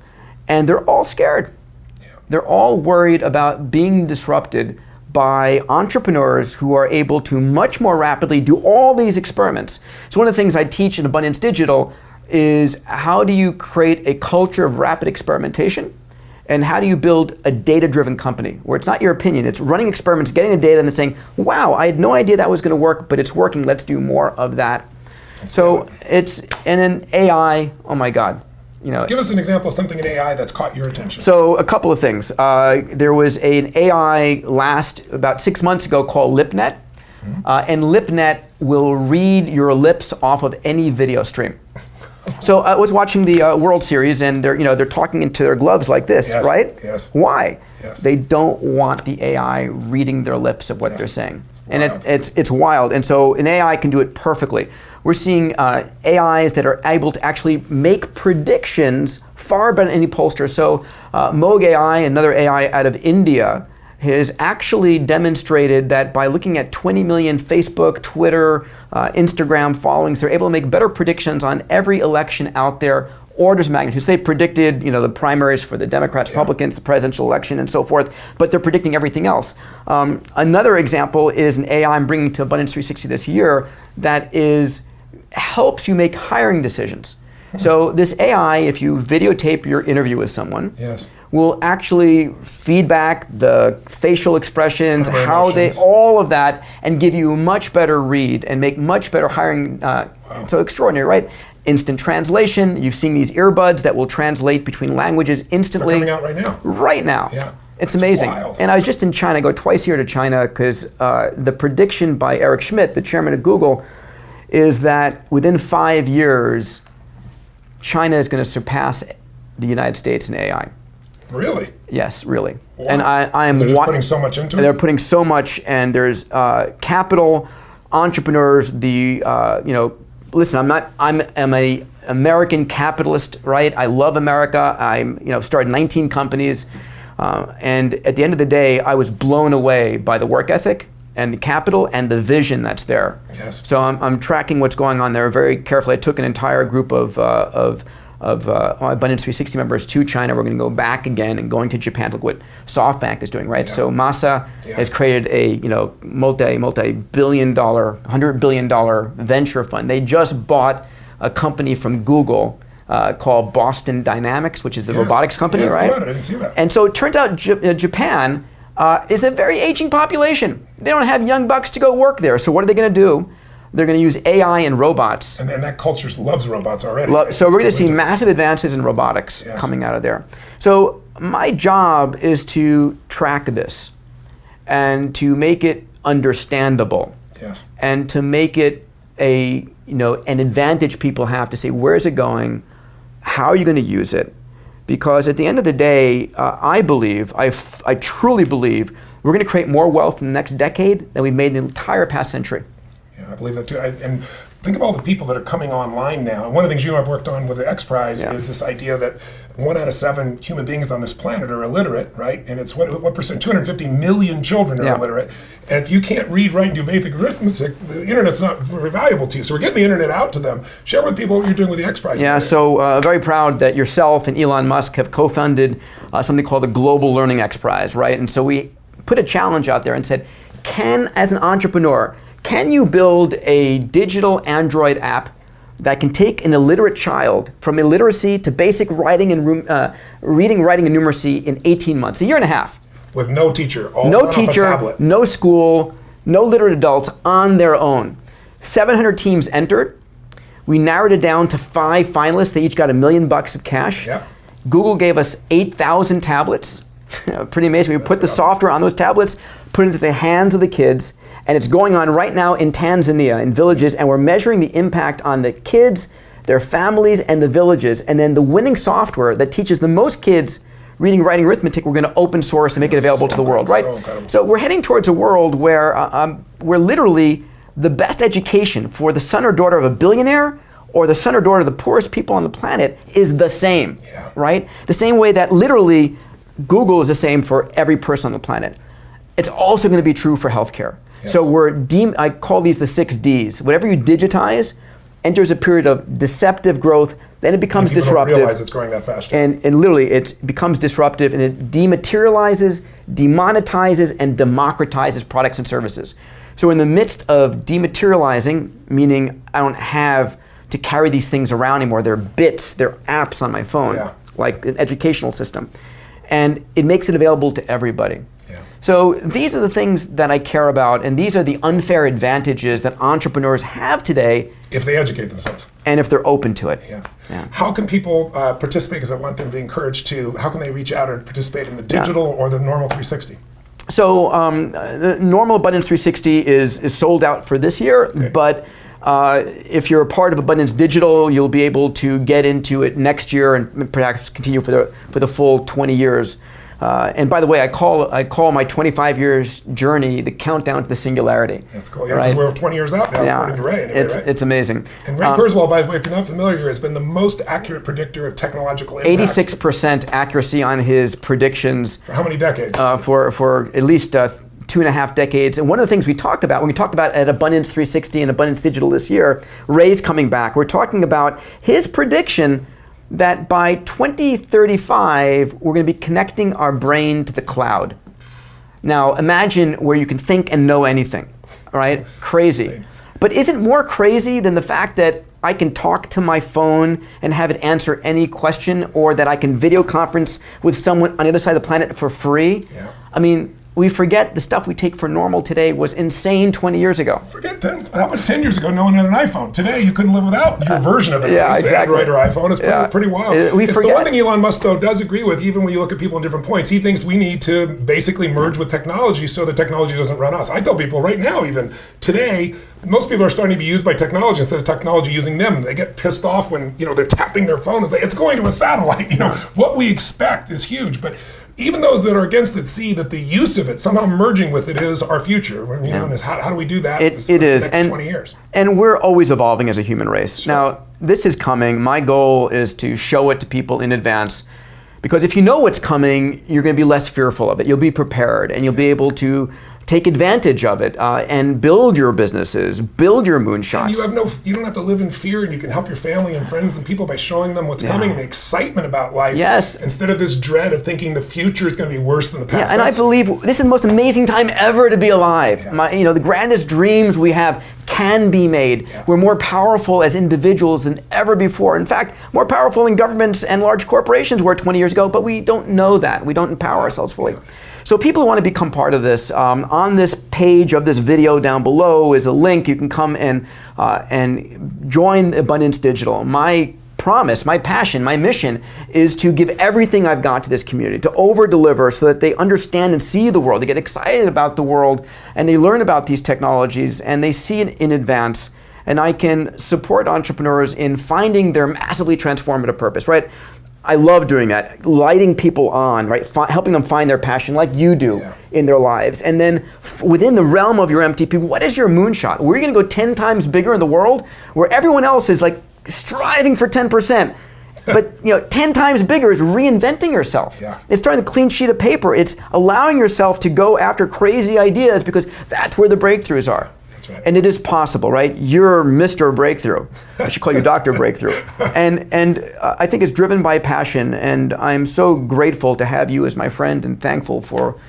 Speaker 2: and they're all scared.
Speaker 1: Yeah.
Speaker 2: They're all worried about being disrupted by entrepreneurs who are able to much more rapidly do all these experiments. So one of the things I teach in Abundance Digital is how do you create a culture of rapid experimentation? And how do you build a data-driven company where it's not your opinion, it's running experiments, getting the data, and then saying, wow, I had no idea that was going to work, but it's working, let's do more of that. So and then AI, oh my God.
Speaker 1: Give us an example of something in AI that's caught your attention.
Speaker 2: So a couple of things. There was an AI about 6 months ago called LipNet, and LipNet will read your lips off of any video stream. So I was watching the World Series, and they're talking into their gloves like this,
Speaker 1: yes,
Speaker 2: right?
Speaker 1: Yes.
Speaker 2: Why?
Speaker 1: Yes.
Speaker 2: They don't want the AI reading their lips of what they're saying, and it's wild. And so an AI can do it perfectly. We're seeing AIs that are able to actually make predictions far better than any pollster. So Moog AI, another AI out of India, has actually demonstrated that by looking at 20 million Facebook, Twitter, Instagram followings, they're able to make better predictions on every election out there, orders of magnitude. So they predicted, the primaries for the Democrats, Republicans, the presidential election, and so forth, but they're predicting everything else. Another example is an AI I'm bringing to Abundance 360 this year that helps you make hiring decisions. So this AI, if you videotape your interview with someone, will actually feedback the facial expressions, all of that, and give you a much better read and make much better hiring. So extraordinary, right? Instant translation. You've seen these earbuds that will translate between languages instantly.
Speaker 1: They're coming out right now.
Speaker 2: Right now.
Speaker 1: Yeah.
Speaker 2: It's amazing.
Speaker 1: Wild.
Speaker 2: And I was just in China. I go twice a year to China because the prediction by Eric Schmidt, the chairman of Google, is that within 5 years, China is going to surpass the United States in AI.
Speaker 1: Really?
Speaker 2: Yes, really.
Speaker 1: Wow.
Speaker 2: And I am
Speaker 1: they're just putting so much into it?
Speaker 2: They're putting so much, and there's capital, entrepreneurs, listen, I'm a American capitalist, right? I love America. I'm, started 19 companies. And at the end of the day, I was blown away by the work ethic and the capital and the vision that's there.
Speaker 1: Yes.
Speaker 2: So I'm tracking what's going on there very carefully. I took an entire group of Abundance 360 members to China. We're going to go back again and going to Japan. Look what SoftBank is doing, right?
Speaker 1: Yeah.
Speaker 2: So Masa has created a multi-billion dollar, $100 billion venture fund. They just bought a company from Google called Boston Dynamics, which is the robotics company, right?
Speaker 1: I didn't see that.
Speaker 2: And so it turns out Japan is a very aging population. They don't have young bucks to go work there. So what are they going to do? They're going to use AI and robots.
Speaker 1: And then that culture loves robots already.
Speaker 2: So we're going to see massive advances in robotics coming out of there. So my job is to track this and to make it understandable.
Speaker 1: Yes.
Speaker 2: And to make it an advantage people have to say, where is it going? How are you going to use it? Because at the end of the day, I truly believe we're going to create more wealth in the next decade than we've made in the entire past century.
Speaker 1: Yeah, I believe that too. And think of all the people that are coming online now. And one of the things you and I've worked on with the X Prize is this idea that 1 out of 7 human beings on this planet are illiterate, right? And it's what percent? 250 million children are illiterate. And if you can't read, write, and do basic arithmetic, the internet's not very valuable to you. So we're getting the internet out to them. Share with people what you're doing with the X Prize.
Speaker 2: Yeah, so very proud that yourself and Elon Musk have co-funded something called the Global Learning X Prize, right? And so we put a challenge out there and said, as an entrepreneur, can you build a digital Android app that can take an illiterate child from illiteracy to basic writing and reading, writing, and numeracy in 18 months, a year and a half?
Speaker 1: With no teacher,
Speaker 2: no teacher, no school, no literate adults on their own. 700 teams entered. We narrowed it down to 5 finalists. They each got $1 million of cash.
Speaker 1: Yep.
Speaker 2: Google gave us 8,000 tablets. Pretty amazing. We put the software on those tablets, put it into the hands of the kids, and it's going on right now in Tanzania, in villages, and we're measuring the impact on the kids, their families, and the villages. And then the winning software that teaches the most kids reading, writing, arithmetic, we're going to open source and make it available to the world, right? So we're heading towards a world where literally the best education for the son or daughter of a billionaire or the son or daughter of the poorest people on the planet is the same, right? The same way that literally Google is the same for every person on the planet. It's also going to be true for healthcare. Yes. So I call these the 6 Ds. Whatever you digitize enters a period of deceptive growth, then it becomes disruptive.
Speaker 1: Don't realize it's growing that fast.
Speaker 2: And literally it becomes disruptive, and it dematerializes, demonetizes, and democratizes products and services. So in the midst of dematerializing, meaning I don't have to carry these things around anymore, they're bits, they're apps on my phone, like an educational system. And it makes it available to everybody. So these are the things that I care about, and these are the unfair advantages that entrepreneurs have today.
Speaker 1: If they educate themselves.
Speaker 2: And if they're open to it.
Speaker 1: How can people participate, because I want them to be encouraged to, how can they reach out and participate in the digital or the normal 360?
Speaker 2: So the normal Abundance 360 is sold out for this year, but if you're a part of Abundance Digital, you'll be able to get into it next year and perhaps continue for the full 20 years. And by the way, I call my 25 years journey the countdown to the singularity.
Speaker 1: That's cool. Yeah, because we're 20 years out now, according to Ray. Anyway,
Speaker 2: it's amazing.
Speaker 1: And Ray Kurzweil, by the way, if you're not familiar, has been the most accurate predictor of technological impact.
Speaker 2: 86% accuracy on his predictions.
Speaker 1: For how many decades?
Speaker 2: For at least 2.5 decades. And one of the things we talked about, when we talked about at Abundance 360 and Abundance Digital this year, Ray's coming back. We're talking about his prediction that by 2035, we're going to be connecting our brain to the cloud. Now, imagine where you can think and know anything, right? That's crazy. Insane. But isn't more crazy than the fact that I can talk to my phone and have it answer any question, or that I can video conference with someone on the other side of the planet for free? I mean, we forget the stuff we take for normal today was insane 20 years ago.
Speaker 1: Forget how about 10 years ago, no one had an iPhone. Today, you couldn't live without your version of it.
Speaker 2: Exactly.
Speaker 1: Android or iPhone. It's pretty wild.
Speaker 2: It's
Speaker 1: the one thing Elon Musk, though, does agree with, even when you look at people in different points, he thinks we need to basically merge with technology so that technology doesn't run us. I tell people right now, even today, most people are starting to be used by technology instead of technology using them. They get pissed off when they're tapping their phone. It's like, it's going to a satellite. What we expect is huge, but even those that are against it see that the use of it, somehow merging with it, is our future. How do we do that?
Speaker 2: It is.
Speaker 1: Next 20 years.
Speaker 2: And we're always evolving as a human race. Sure. Now, this is coming. My goal is to show it to people in advance, because if you know what's coming, you're going to be less fearful of it. You'll be prepared, and you'll be able to take advantage of it and build your businesses, build your moonshots.
Speaker 1: And you don't have to live in fear, and you can help your family and friends and people by showing them what's coming and the excitement about life.
Speaker 2: Yes.
Speaker 1: Instead of this dread of thinking the future is going to be worse than the past.
Speaker 2: Yeah, and I believe this is the most amazing time ever to be alive. The grandest dreams we have can be made. We're more powerful as individuals than ever before. In fact, more powerful than governments and large corporations were 20 years ago, but we don't know that. We don't empower ourselves fully. So people who want to become part of this, on this page of this video down below is a link. You can come and join Abundance Digital. My promise, my passion, my mission is to give everything I've got to this community, to over-deliver so that they understand and see the world. They get excited about the world, and they learn about these technologies, and they see it in advance. And I can support entrepreneurs in finding their massively transformative purpose, right? I love doing that, lighting people on, right? Helping them find their passion like you do in their lives. And then within the realm of your MTP, what is your moonshot? Where are you going to go 10 times bigger in the world where everyone else is like striving for 10%? But 10 times bigger is reinventing yourself.
Speaker 1: Yeah.
Speaker 2: It's starting a clean sheet of paper. It's allowing yourself to go after crazy ideas because that's where the breakthroughs are.
Speaker 1: That's right.
Speaker 2: And it is possible, right? You're Mr. Breakthrough. I should call you Dr. Breakthrough. And I think it's driven by passion. And I'm so grateful to have you as my friend and thankful for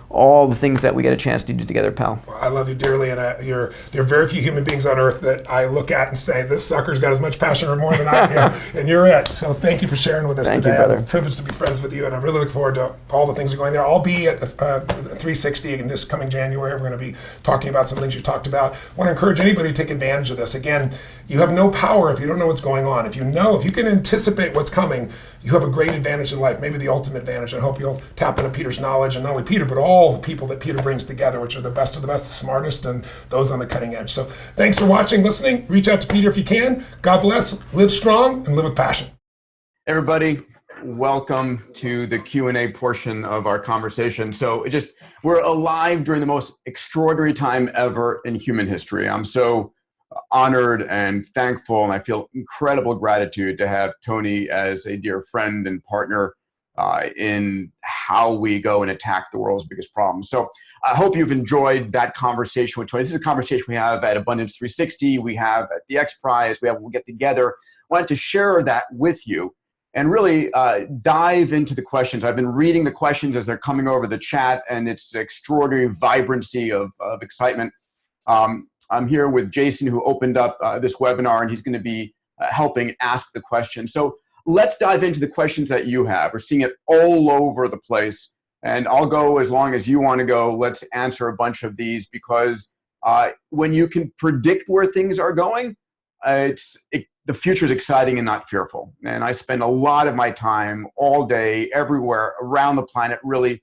Speaker 2: all the things that we get a chance to do together, pal.
Speaker 1: Well, I love you dearly, and there are very few human beings on earth that I look at and say, this sucker's got as much passion or more than I do, and you're it. So thank you for sharing with us
Speaker 2: Thank
Speaker 1: today.
Speaker 2: you, brother.
Speaker 1: I'm privileged to be friends with you, and I really look forward to all the things that are going there. I'll be at 360 in this coming January. We're going to be talking about some things you talked about. I want to encourage anybody to take advantage of this. Again, you have no power if you don't know what's going on. If you can anticipate what's coming, you have a great advantage in life, maybe the ultimate advantage. I hope you'll tap into Peter's knowledge, and not only Peter, but all the people that Peter brings together, which are the best of the best, the smartest, and those on the cutting edge. So thanks for watching, listening. Reach out to Peter if you can. God bless. Live strong and live with passion.
Speaker 2: Everybody, welcome to the Q&A portion of our conversation. So we're alive during the most extraordinary time ever in human history. I'm so honored and thankful, and I feel incredible gratitude to have Tony as a dear friend and partner in how we go and attack the world's biggest problems. So I hope you've enjoyed that conversation with Tony. This is a conversation we have at Abundance 360, we have at the X Prize, we'll get together. I wanted to share that with you and really dive into the questions. I've been reading the questions as they're coming over the chat, and it's extraordinary vibrancy of excitement. I'm here with Jason, who opened up this webinar, and he's going to be helping ask the question. So let's dive into the questions that you have. We're seeing it all over the place, and I'll go as long as you want to go. Let's answer a bunch of these because when you can predict where things are going, the future is exciting and not fearful. And I spend a lot of my time all day, everywhere, around the planet, really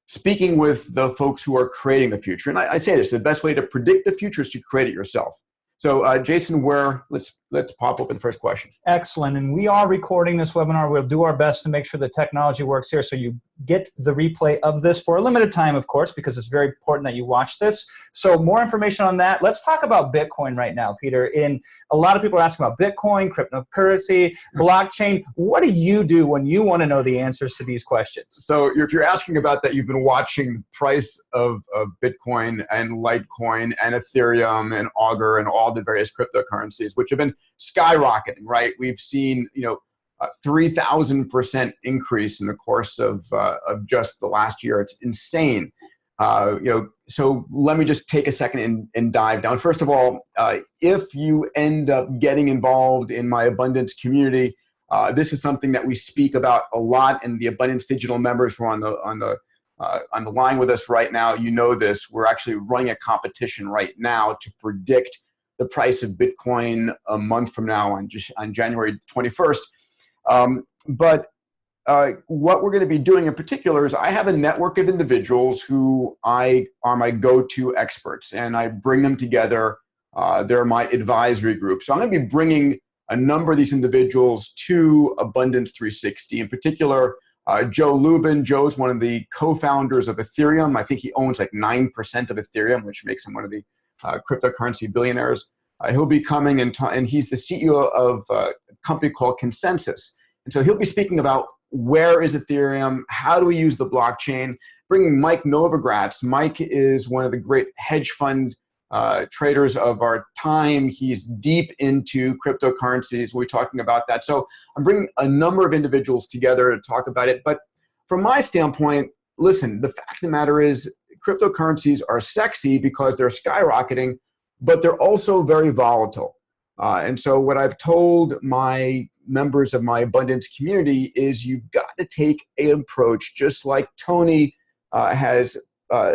Speaker 2: speaking with the folks who are creating the future. And I say this, the best way to predict the future is to create it yourself. So Jason, let's pop open the first question.
Speaker 3: Excellent. And we are recording this webinar. We'll do our best to make sure the technology works here so you get the replay of this for a limited time, of course, because it's very important that you watch this. So more information on that. Let's talk about Bitcoin right now, Peter. A lot of people are asking about Bitcoin, cryptocurrency, blockchain. What do you do when you want to know the answers to these questions?
Speaker 2: So if you're asking about that, you've been watching the price of Bitcoin and Litecoin and Ethereum and Augur and all the various cryptocurrencies, which have been skyrocketing, right? We've seen, 3,000% increase in the course of just the last year. It's insane. So let me just take a second and dive down. First of all, if you end up getting involved in my Abundance community, this is something that we speak about a lot, and the Abundance Digital members who are on the line with us right now, you know this. We're actually running a competition right now to predict the price of Bitcoin a month from now on January 21st. But what we're going to be doing in particular is I have a network of individuals who are my go-to experts, and I bring them together. They're my advisory group. So I'm going to be bringing a number of these individuals to Abundance 360. In particular, Joe Lubin. Joe's one of the co-founders of Ethereum. I think he owns like 9% of Ethereum, which makes him one of the cryptocurrency billionaires. He'll be coming and he's the CEO of a company called Consensus. And so he'll be speaking about where is Ethereum, how do we use the blockchain, bringing Mike Novogratz. Mike is one of the great hedge fund traders of our time. He's deep into cryptocurrencies. We're talking about that. So I'm bringing a number of individuals together to talk about it. But from my standpoint, listen, the fact of the matter is cryptocurrencies are sexy because they're skyrocketing, but they're also very volatile. And so what I've told my members of my Abundance community is you've got to take an approach just like Tony has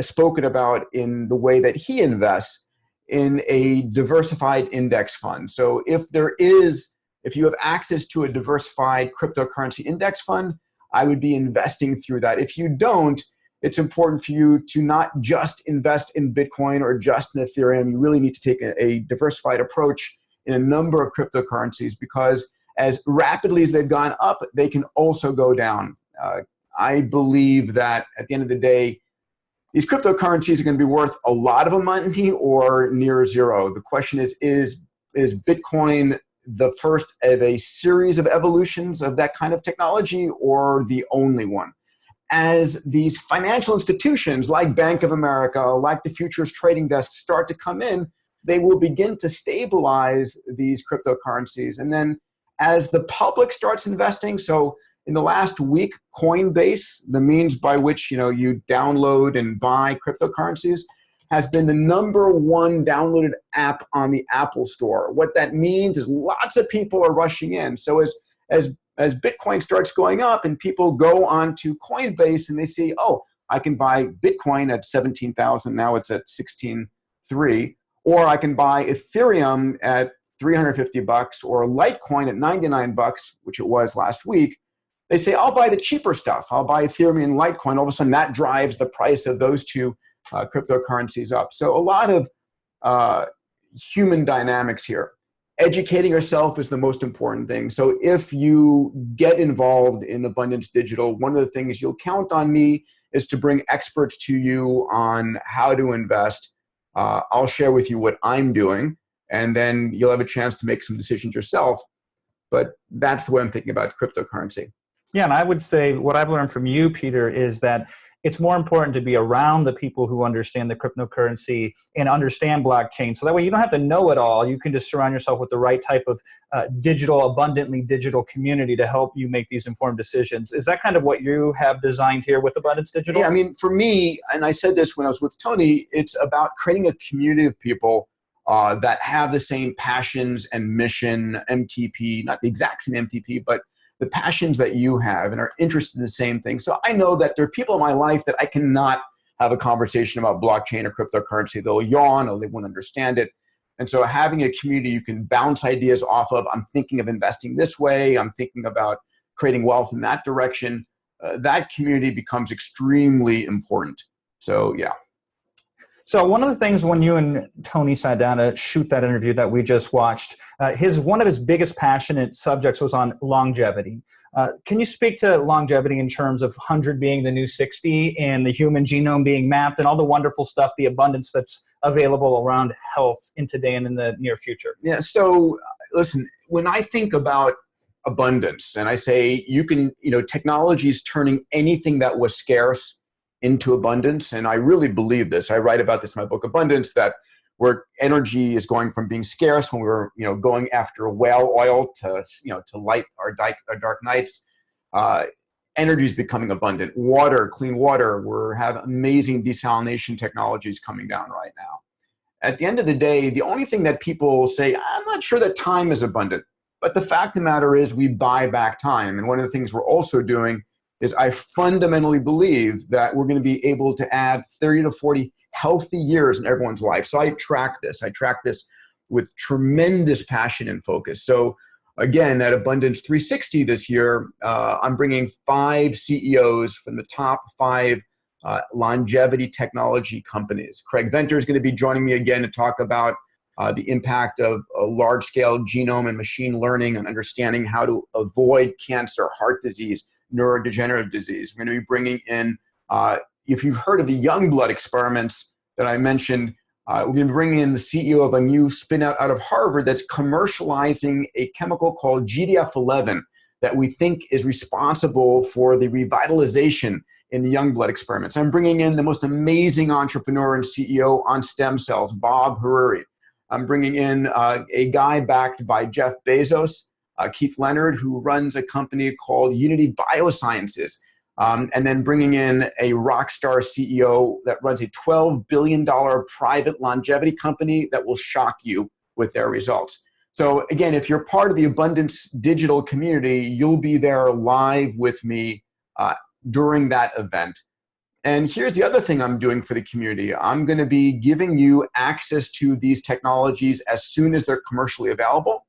Speaker 2: spoken about in the way that he invests in a diversified index fund. So if you have access to a diversified cryptocurrency index fund, I would be investing through that. If you don't, it's important for you to not just invest in Bitcoin or just in Ethereum. You really need to take a diversified approach in a number of cryptocurrencies because as rapidly as they've gone up, they can also go down. I believe that at the end of the day, these cryptocurrencies are going to be worth a lot of money or near zero. The question is Bitcoin the first of a series of evolutions of that kind of technology, or the only one? As these financial institutions like Bank of America, like the futures trading desk start to come in, they will begin to stabilize these cryptocurrencies. And then as the public starts investing, so in the last week, Coinbase, the means by which you download and buy cryptocurrencies, has been the #1 downloaded app on the Apple Store. What that means is lots of people are rushing in. So as Bitcoin starts going up and people go onto Coinbase and they see, oh, I can buy Bitcoin at 17,000, now it's at 16,300, or I can buy Ethereum at $350 or Litecoin at $99, which it was last week. They say, I'll buy the cheaper stuff. I'll buy Ethereum and Litecoin. All of a sudden, that drives the price of those two cryptocurrencies up. So a lot of human dynamics here. Educating yourself is the most important thing. So if you get involved in Abundance Digital, one of the things you'll count on me is to bring experts to you on how to invest. I'll share with you what I'm doing, and then you'll have a chance to make some decisions yourself. But that's the way I'm thinking about cryptocurrency.
Speaker 3: Yeah, and I would say what I've learned from you, Peter, is that it's more important to be around the people who understand the cryptocurrency and understand blockchain. So that way you don't have to know it all. You can just surround yourself with the right type of abundantly digital community to help you make these informed decisions. Is that kind of what you have designed here with Abundance Digital?
Speaker 2: Yeah, I mean, for me, and I said this when I was with Tony, it's about creating a community of people that have the same passions and mission, MTP, not the exact same MTP, but the passions that you have and are interested in the same thing. So I know that there are people in my life that I cannot have a conversation about blockchain or cryptocurrency. They'll yawn or they won't understand it. And so having a community you can bounce ideas off of, I'm thinking of investing this way, I'm thinking about creating wealth in that direction, that community becomes extremely important. So yeah.
Speaker 3: So one of the things when you and Tony sat down to shoot that interview that we just watched, one of his biggest passionate subjects was on longevity. Can you speak to longevity in terms of 100 being the new 60 and the human genome being mapped and all the wonderful stuff, the abundance that's available around health in today and in the near future?
Speaker 2: Yeah, so listen, when I think about abundance and I say technology is turning anything that was scarce into abundance. And I really believe this. I write about this in my book, Abundance, that where energy is going from being scarce when we're going after whale oil to light our dark nights. Energy is becoming abundant. Water, clean water. We have amazing desalination technologies coming down right now. At the end of the day, the only thing that people say, I'm not sure that time is abundant. But the fact of the matter is we buy back time. And one of the things we're also doing is I fundamentally believe that we're going to be able to add 30 to 40 healthy years in everyone's life. So I track this. I track this with tremendous passion and focus. So again, at Abundance 360 this year, I'm bringing 5 CEOs from the top 5 longevity technology companies. Craig Venter is going to be joining me again to talk about the impact of large-scale genome and machine learning and understanding how to avoid cancer, heart disease, neurodegenerative disease. We're going to be bringing in, if you've heard of the Youngblood experiments that I mentioned, we're going to be bringing in the CEO of a new spin-out out of Harvard that's commercializing a chemical called GDF11 that we think is responsible for the revitalization in the Youngblood experiments. I'm bringing in the most amazing entrepreneur and CEO on stem cells, Bob Hariri. I'm bringing in a guy backed by Jeff Bezos, Keith Leonard, who runs a company called Unity Biosciences, and then bringing in a rock star CEO that runs a $12 billion private longevity company that will shock you with their results. So again, if you're part of the Abundance Digital community, you'll be there live with me during that event. And here's the other thing I'm doing for the community. I'm going to be giving you access to these technologies as soon as they're commercially available.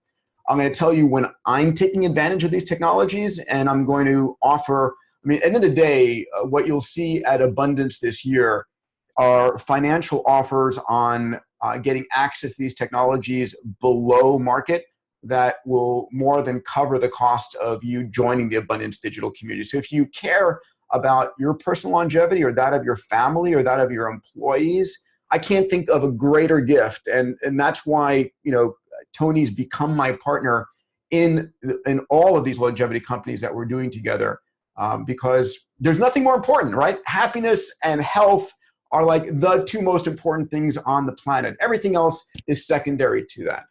Speaker 2: I'm going to tell you when I'm taking advantage of these technologies, and I'm going to offer, at the end of the day, what you'll see at Abundance this year are financial offers on getting access to these technologies below market. that will more than cover the cost of you joining the Abundance Digital community. So if you care about your personal longevity or that of your family or that of your employees, I can't think of a greater gift. And that's why, Tony's become my partner in all of these longevity companies that we're doing together, because there's nothing more important, right? Happiness and health are like the two most important things on the planet. Everything else is secondary to that.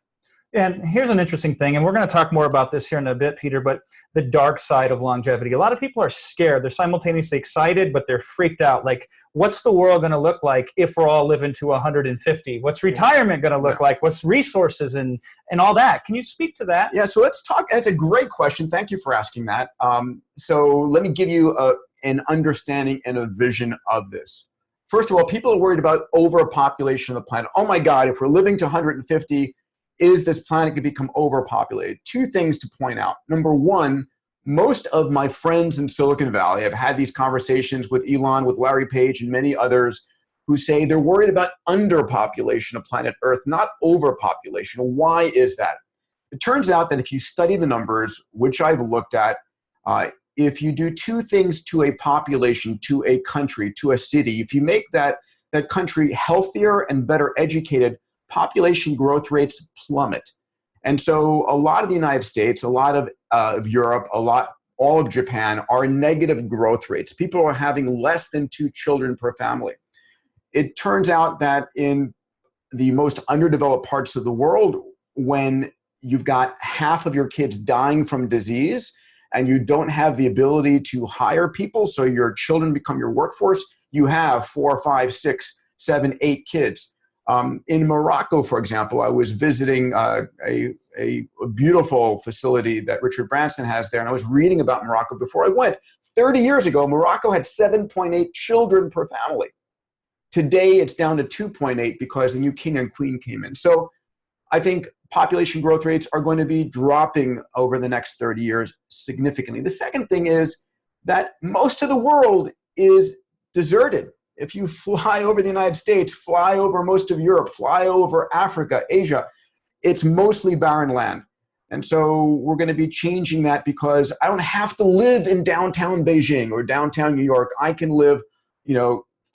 Speaker 3: And here's an interesting thing, and we're going to talk more about this here in a bit, Peter, but the dark side of longevity. A lot of people are scared. They're simultaneously excited, but they're freaked out. Like, what's the world going to look like if we're all living to 150? What's retirement going to look like? What's resources and all that? Can you speak to that?
Speaker 2: Yeah, so let's talk. That's a great question. Thank you for asking that. So let me give you an understanding and a vision of this. First of all, people are worried about overpopulation of the planet. Oh my God, if we're living to 150, is this planet going to become overpopulated? Two things to point out. Number one, most of my friends in Silicon Valley, I've had these conversations with Elon, with Larry Page, and many others who say they're worried about underpopulation of planet Earth, not overpopulation. Why is that? It turns out that if you study the numbers, which I've looked at, if you do two things to a population, to a country, to a city, if you make that country healthier and better educated, population growth rates plummet. And so a lot of the United States, a lot of Europe, all of Japan are negative growth rates. People are having less than 2 children per family. It turns out that in the most underdeveloped parts of the world, when you've got half of your kids dying from disease and you don't have the ability to hire people, so your children become your workforce, you have 4, 5, 6, 7, 8 kids. In Morocco, for example, I was visiting a beautiful facility that Richard Branson has there, and I was reading about Morocco before I went. 30 years ago, Morocco had 7.8 children per family. Today, it's down to 2.8 because the new king and queen came in. So I think population growth rates are going to be dropping over the next 30 years significantly. The second thing is that most of the world is deserted. If you fly over the United States, fly over most of Europe, fly over Africa, Asia, it's mostly barren land. And so we're going to be changing that because I don't have to live in downtown Beijing or downtown New York. I can live,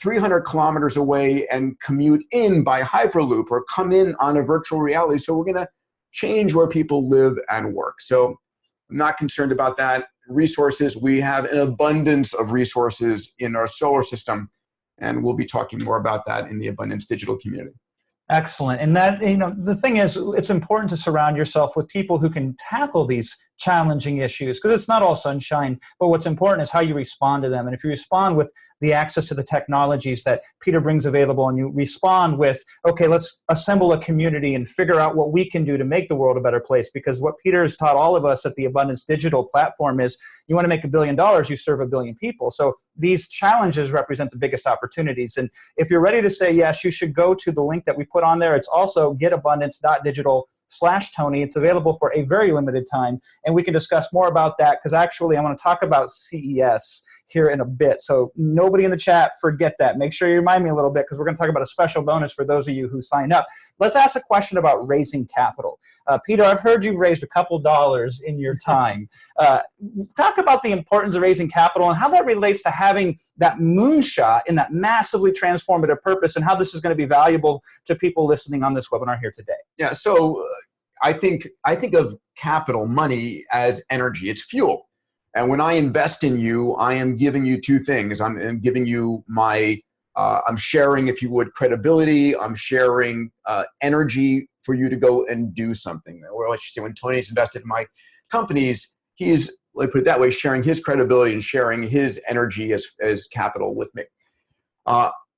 Speaker 2: 300 kilometers away and commute in by Hyperloop or come in on a virtual reality. So we're going to change where people live and work. So I'm not concerned about that. Resources, we have an abundance of resources in our solar system. And we'll be talking more about that in the Abundance Digital community.
Speaker 3: Excellent. And that, the thing is, it's important to surround yourself with people who can tackle these challenging issues, because it's not all sunshine, but what's important is how you respond to them. And if you respond with the access to the technologies that Peter brings available, and you respond with, okay, let's assemble a community and figure out what we can do to make the world a better place, because what Peter has taught all of us at the Abundance Digital platform is you want to make $1 billion, you serve 1 billion people. So these challenges represent the biggest opportunities. And if you're ready to say yes, you should go to the link that we put on there. It's also getabundance.digital/Tony. It's available for a very limited time, and we can discuss more about that, because actually I want to talk about CES here in a bit. So nobody in the chat, forget that. Make sure you remind me a little bit, because we're going to talk about a special bonus for those of you who sign up. Let's ask a question about raising capital. Peter, I've heard you've raised a couple dollars in your time. Talk about the importance of raising capital and how that relates to having that moonshot in that massively transformative purpose, and how this is going to be valuable to people listening on this webinar here today.
Speaker 2: Yeah, so I think of capital, money, as energy. It's fuel. And when I invest in you, I am giving you two things. I'm giving you I'm sharing, if you would, credibility. I'm sharing energy for you to go and do something. Or I should say, when Tony's invested in my companies, he's, let put it that way, sharing his credibility and sharing his energy as capital with me.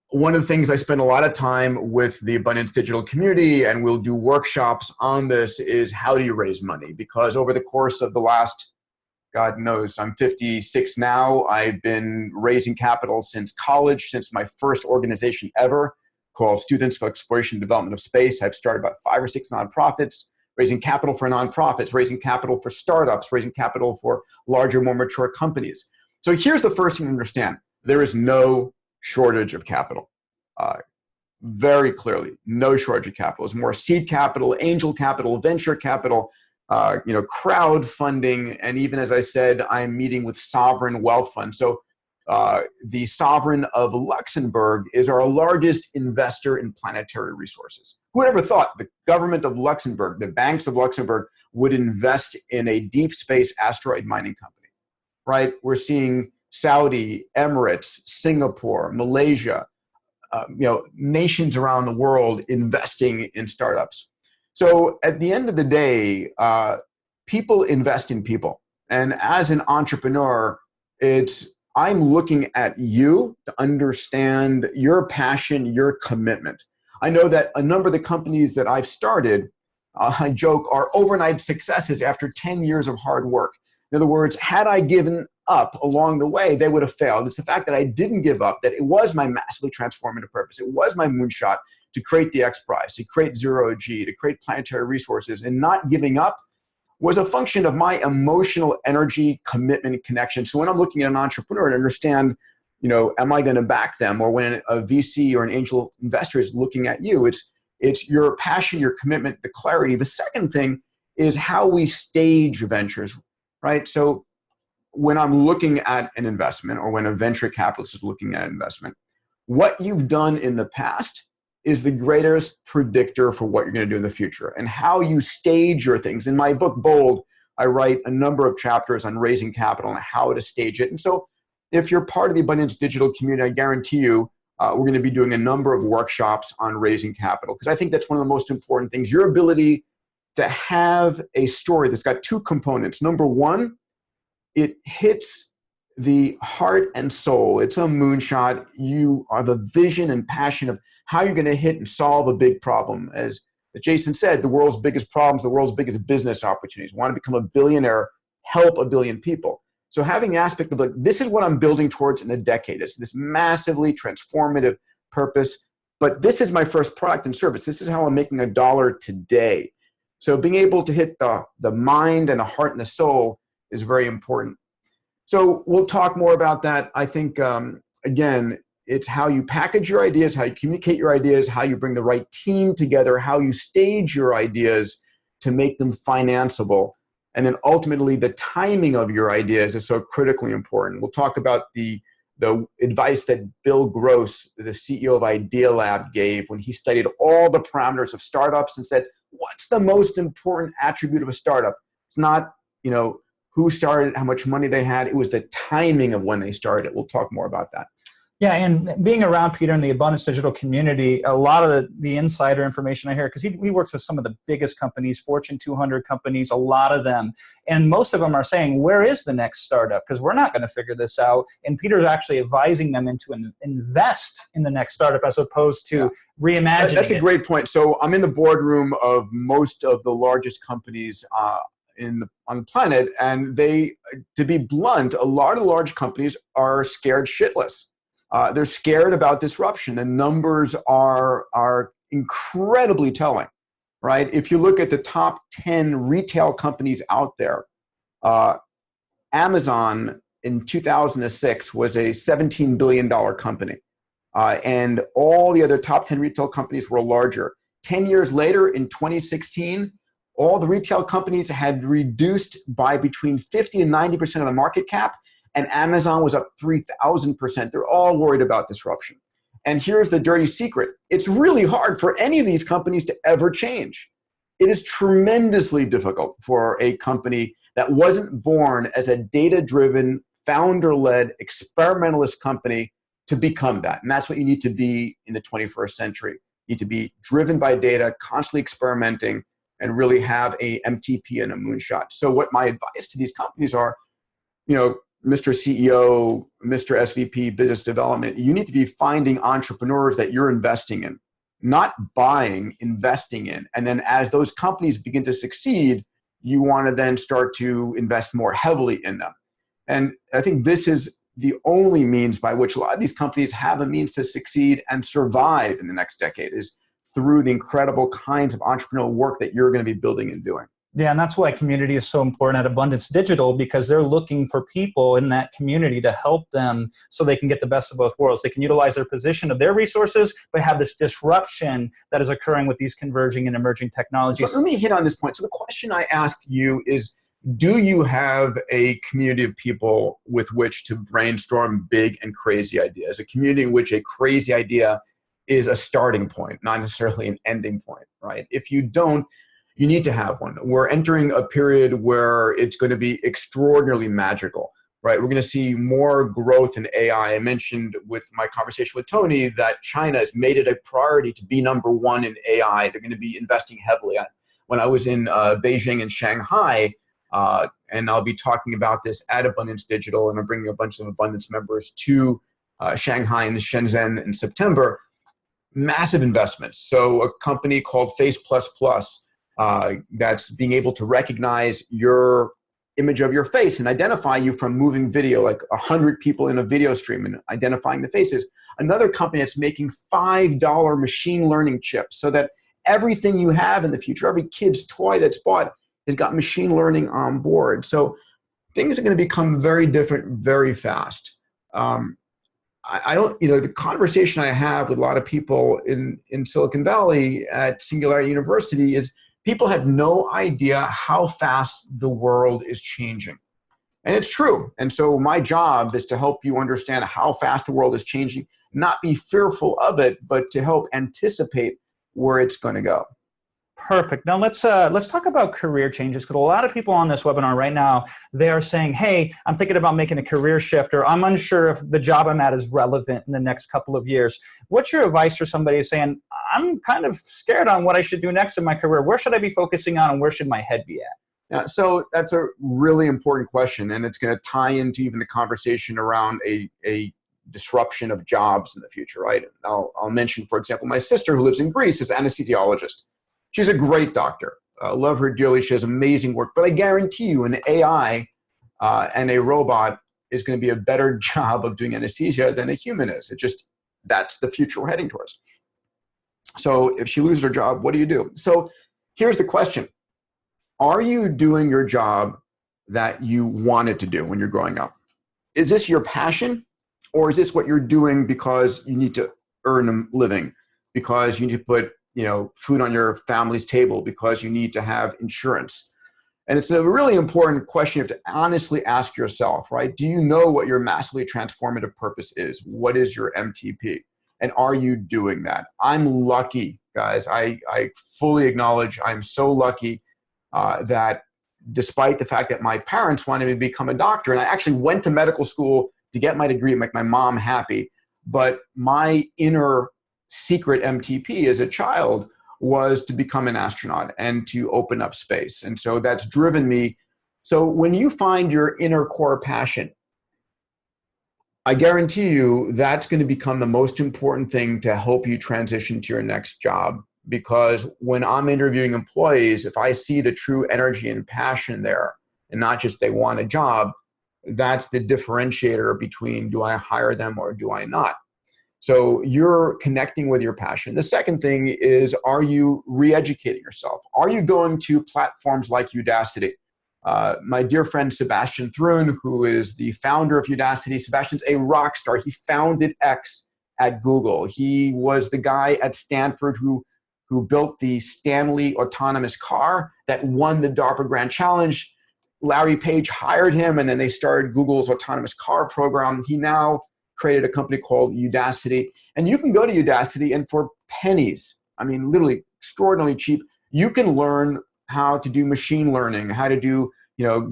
Speaker 2: One of the things I spend a lot of time with the Abundance Digital community, and we'll do workshops on this, is how do you raise money? Because over the course of the last, God knows, I'm 56 now. I've been raising capital since college, since my first organization ever called Students for Exploration and Development of Space. I've started about 5 or 6 nonprofits, raising capital for nonprofits, raising capital for startups, raising capital for larger, more mature companies. So here's the first thing to understand. There is no shortage of capital. Very clearly, no shortage of capital. It's more seed capital, angel capital, venture capital. crowdfunding, and even as I said, I'm meeting with sovereign wealth funds. So the sovereign of Luxembourg is our largest investor in planetary resources. Who would ever thought the government of Luxembourg, the banks of Luxembourg, would invest in a deep space asteroid mining company, right? We're seeing Saudi, Emirates, Singapore, Malaysia, nations around the world investing in startups. So at the end of the day, people invest in people. And as an entrepreneur, I'm looking at you to understand your passion, your commitment. I know that a number of the companies that I've started, I joke, are overnight successes after 10 years of hard work. In other words, had I given up along the way, they would have failed. It's the fact that I didn't give up, that it was my massively transformative purpose. It was my moonshot to create the X Prize, to create Zero G, to create planetary resources, and not giving up was a function of my emotional energy, commitment, and connection. So when I'm looking at an entrepreneur to understand, am I going to back them? Or when a VC or an angel investor is looking at you, it's your passion, your commitment, the clarity. The second thing is how we stage ventures, right? So when I'm looking at an investment, or when a venture capitalist is looking at an investment, what you've done in the past is the greatest predictor for what you're going to do in the future, and how you stage your things. In my book, Bold, I write a number of chapters on raising capital and how to stage it. And so if you're part of the Abundance Digital community, I guarantee you, we're going to be doing a number of workshops on raising capital, because I think that's one of the most important things. Your ability to have a story that's got two components. Number one, it hits the heart and soul. It's a moonshot. You are the vision and passion of how you're going to hit and solve a big problem. As Jason said, the world's biggest problems, the world's biggest business opportunities. Want to become a billionaire, help a billion people. So having the aspect of this is what I'm building towards in a decade. It's this massively transformative purpose, but this is my first product and service. This is how I'm making $1 today. So being able to hit the mind and the heart and the soul is very important. So we'll talk more about that. I think, again, it's how you package your ideas, how you communicate your ideas, how you bring the right team together, how you stage your ideas to make them financeable. And then ultimately, the timing of your ideas is so critically important. We'll talk about the advice that Bill Gross, the CEO of Idea Lab, gave when he studied all the parameters of startups and said, what's the most important attribute of a startup? It's not, who started, how much money they had. It was the timing of when they started. We'll talk more about that.
Speaker 3: Yeah, and being around Peter in the Abundance Digital community, a lot of the insider information I hear, because he works with some of the biggest companies, Fortune 200 companies, a lot of them. And most of them are saying, where is the next startup? Because we're not going to figure this out. And Peter's actually advising them into invest in the next startup as opposed to reimagining
Speaker 2: That's a great point. So I'm in the boardroom of most of the largest companies on the planet. And to be blunt, a lot of large companies are scared shitless. They're scared about disruption. The numbers are incredibly telling, right? If you look at the top 10 retail companies out there, Amazon in 2006 was a $17 billion company. And all the other top 10 retail companies were larger. 10 years later, in 2016, all the retail companies had reduced by between 50 and 90% of the market cap, and Amazon was up 3,000%. They're all worried about disruption. And here's the dirty secret. It's really hard for any of these companies to ever change. It is tremendously difficult for a company that wasn't born as a data-driven, founder-led, experimentalist company to become that. And that's what you need to be in the 21st century. You need to be driven by data, constantly experimenting, and really have a MTP and a moonshot. So what my advice to these companies are, Mr. CEO, Mr. SVP, business development, you need to be finding entrepreneurs that you're investing in, not buying, investing in. And then as those companies begin to succeed, you want to then start to invest more heavily in them. And I think this is the only means by which a lot of these companies have a means to succeed and survive in the next decade, is through the incredible kinds of entrepreneurial work that you're going to be building and doing.
Speaker 3: Yeah, and that's why community is so important at Abundance Digital, because they're looking for people in that community to help them so they can get the best of both worlds. They can utilize their position of their resources, but have this disruption that is occurring with these converging and emerging technologies.
Speaker 2: So let me hit on this point. So the question I ask you is, do you have a community of people with which to brainstorm big and crazy ideas? A community in which a crazy idea is a starting point, not necessarily an ending point, right? If you don't, you need to have one. We're entering a period where it's going to be extraordinarily magical, right? We're going to see more growth in AI. I mentioned with my conversation with Tony that China has made it a priority to be number one in AI. They're going to be investing heavily. When I was in Beijing and Shanghai, and I'll be talking about this at Abundance Digital, and I'm bringing a bunch of Abundance members to Shanghai and Shenzhen in September, massive investments. So a company called Face++, that's being able to recognize your image of your face and identify you from moving video, like 100 people in a video stream and identifying the faces. Another company that's making $5 machine learning chips so that everything you have in the future, every kid's toy that's bought has got machine learning on board. So things are going to become very different very fast. I don't, the conversation I have with a lot of people in Silicon Valley at Singularity University is people have no idea how fast the world is changing. And it's true. And so my job is to help you understand how fast the world is changing, not be fearful of it, but to help anticipate where it's going to go.
Speaker 3: Perfect. Now let's talk about career changes, because a lot of people on this webinar right now, they are saying, hey, I'm thinking about making a career shift, or I'm unsure if the job I'm at is relevant in the next couple of years. What's your advice for somebody saying, I'm kind of scared on what I should do next in my career? Where should I be focusing on, and where should my head be at?
Speaker 2: Yeah, so that's a really important question, and it's going to tie into even the conversation around a disruption of jobs in the future, right? I'll mention, for example, my sister who lives in Greece is an anesthesiologist. She's a great doctor. I love her dearly. She has amazing work. But I guarantee you an AI and a robot is going to be a better job of doing anesthesia than a human is. That's the future we're heading towards. So if she loses her job, what do you do? So here's the question. Are you doing your job that you wanted to do when you're growing up? Is this your passion, or is this what you're doing because you need to earn a living, because you need to put food on your family's table, because you need to have insurance? And it's a really important question you have to honestly ask yourself, right? Do you know what your massively transformative purpose is? What is your MTP? And are you doing that? I'm lucky, guys. I fully acknowledge I'm so lucky that despite the fact that my parents wanted me to become a doctor, and I actually went to medical school to get my degree and make my mom happy, but my inner secret MTP as a child was to become an astronaut and to open up space. And so that's driven me. So when you find your inner core passion, I guarantee you that's going to become the most important thing to help you transition to your next job. Because when I'm interviewing employees, if I see the true energy and passion there, and not just they want a job, that's the differentiator between do I hire them or do I not? So you're connecting with your passion. The second thing is, are you re-educating yourself? Are you going to platforms like Udacity? My dear friend Sebastian Thrun, who is the founder of Udacity, Sebastian's a rock star. He founded X at Google. He was the guy at Stanford who built the Stanley autonomous car that won the DARPA Grand Challenge. Larry Page hired him, and then they started Google's autonomous car program. He now created a company called Udacity. And you can go to Udacity, and for pennies, I mean, literally extraordinarily cheap, you can learn how to do machine learning, how to do,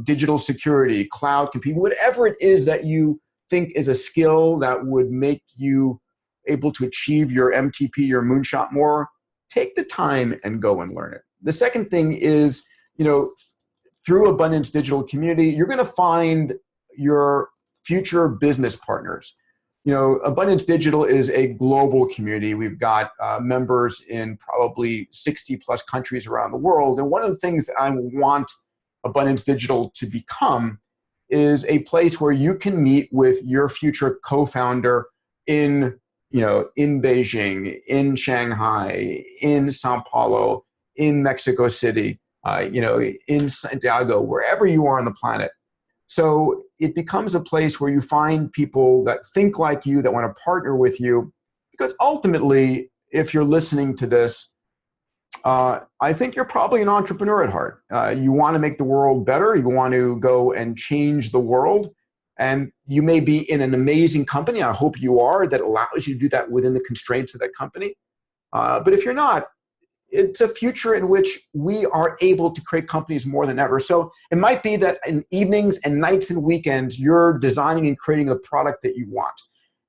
Speaker 2: digital security, cloud computing, whatever it is that you think is a skill that would make you able to achieve your MTP, your moonshot more, take the time and go and learn it. The second thing is, through Abundance Digital Community, you're going to find your future business partners. Abundance Digital is a global community. We've got members in probably 60 plus countries around the world. And one of the things that I want Abundance Digital to become is a place where you can meet with your future co-founder in Beijing, in Shanghai, in Sao Paulo, in Mexico City, in Santiago, wherever you are on the planet. So it becomes a place where you find people that think like you, that want to partner with you. Because ultimately, if you're listening to this, I think you're probably an entrepreneur at heart. You want to make the world better. You want to go and change the world. And you may be in an amazing company, I hope you are, that allows you to do that within the constraints of that company. But if you're not, it's a future in which we are able to create companies more than ever. So it might be that in evenings and nights and weekends, you're designing and creating the product that you want.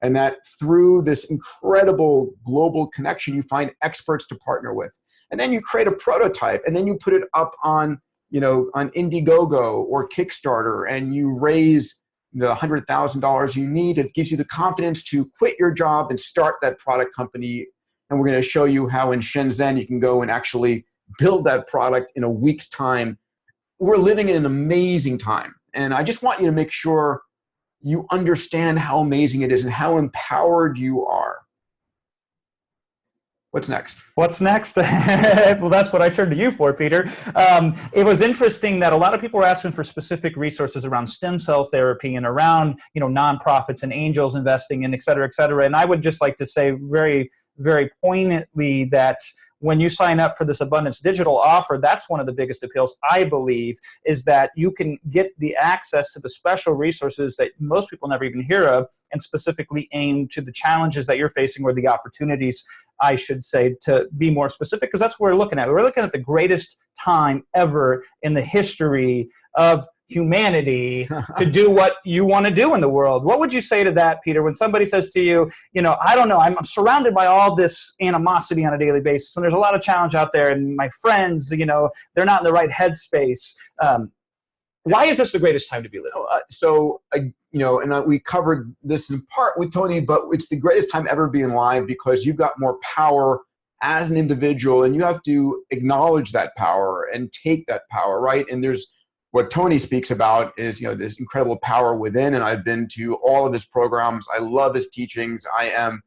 Speaker 2: And that through this incredible global connection, you find experts to partner with. And then you create a prototype, and then you put it up on Indiegogo or Kickstarter, and you raise the $100,000 you need. It gives you the confidence to quit your job and start that product company. And we're going to show you how in Shenzhen you can go and actually build that product in a week's time. We're living in an amazing time. And I just want you to make sure you understand how amazing it is and how empowered you are. What's next?
Speaker 3: What's next? Well, that's what I turned to you for, Peter. It was interesting that a lot of people were asking for specific resources around stem cell therapy and around, nonprofits and angels investing and et cetera, et cetera. And I would just like to say very, very poignantly that when you sign up for this Abundance Digital offer, that's one of the biggest appeals, I believe, is that you can get the access to the special resources that most people never even hear of, and specifically aimed to the challenges that you're facing, or the opportunities, I should say, to be more specific, because that's what we're looking at. We're looking at the greatest time ever in the history of humanity to do what you want to do in the world. What would you say to that, Peter, when somebody says to you, I don't know, I'm surrounded by all this animosity on a daily basis, and there's a lot of challenge out there, and my friends, they're not in the right headspace. Why is this the greatest time to be living? And we covered this in part with Tony, but it's the greatest time ever being live because you've got more power as an individual, and you have to acknowledge that power and take that power, right? And there's what Tony speaks about is, this incredible power within, and I've been to all of his programs. I love his teachings. I am,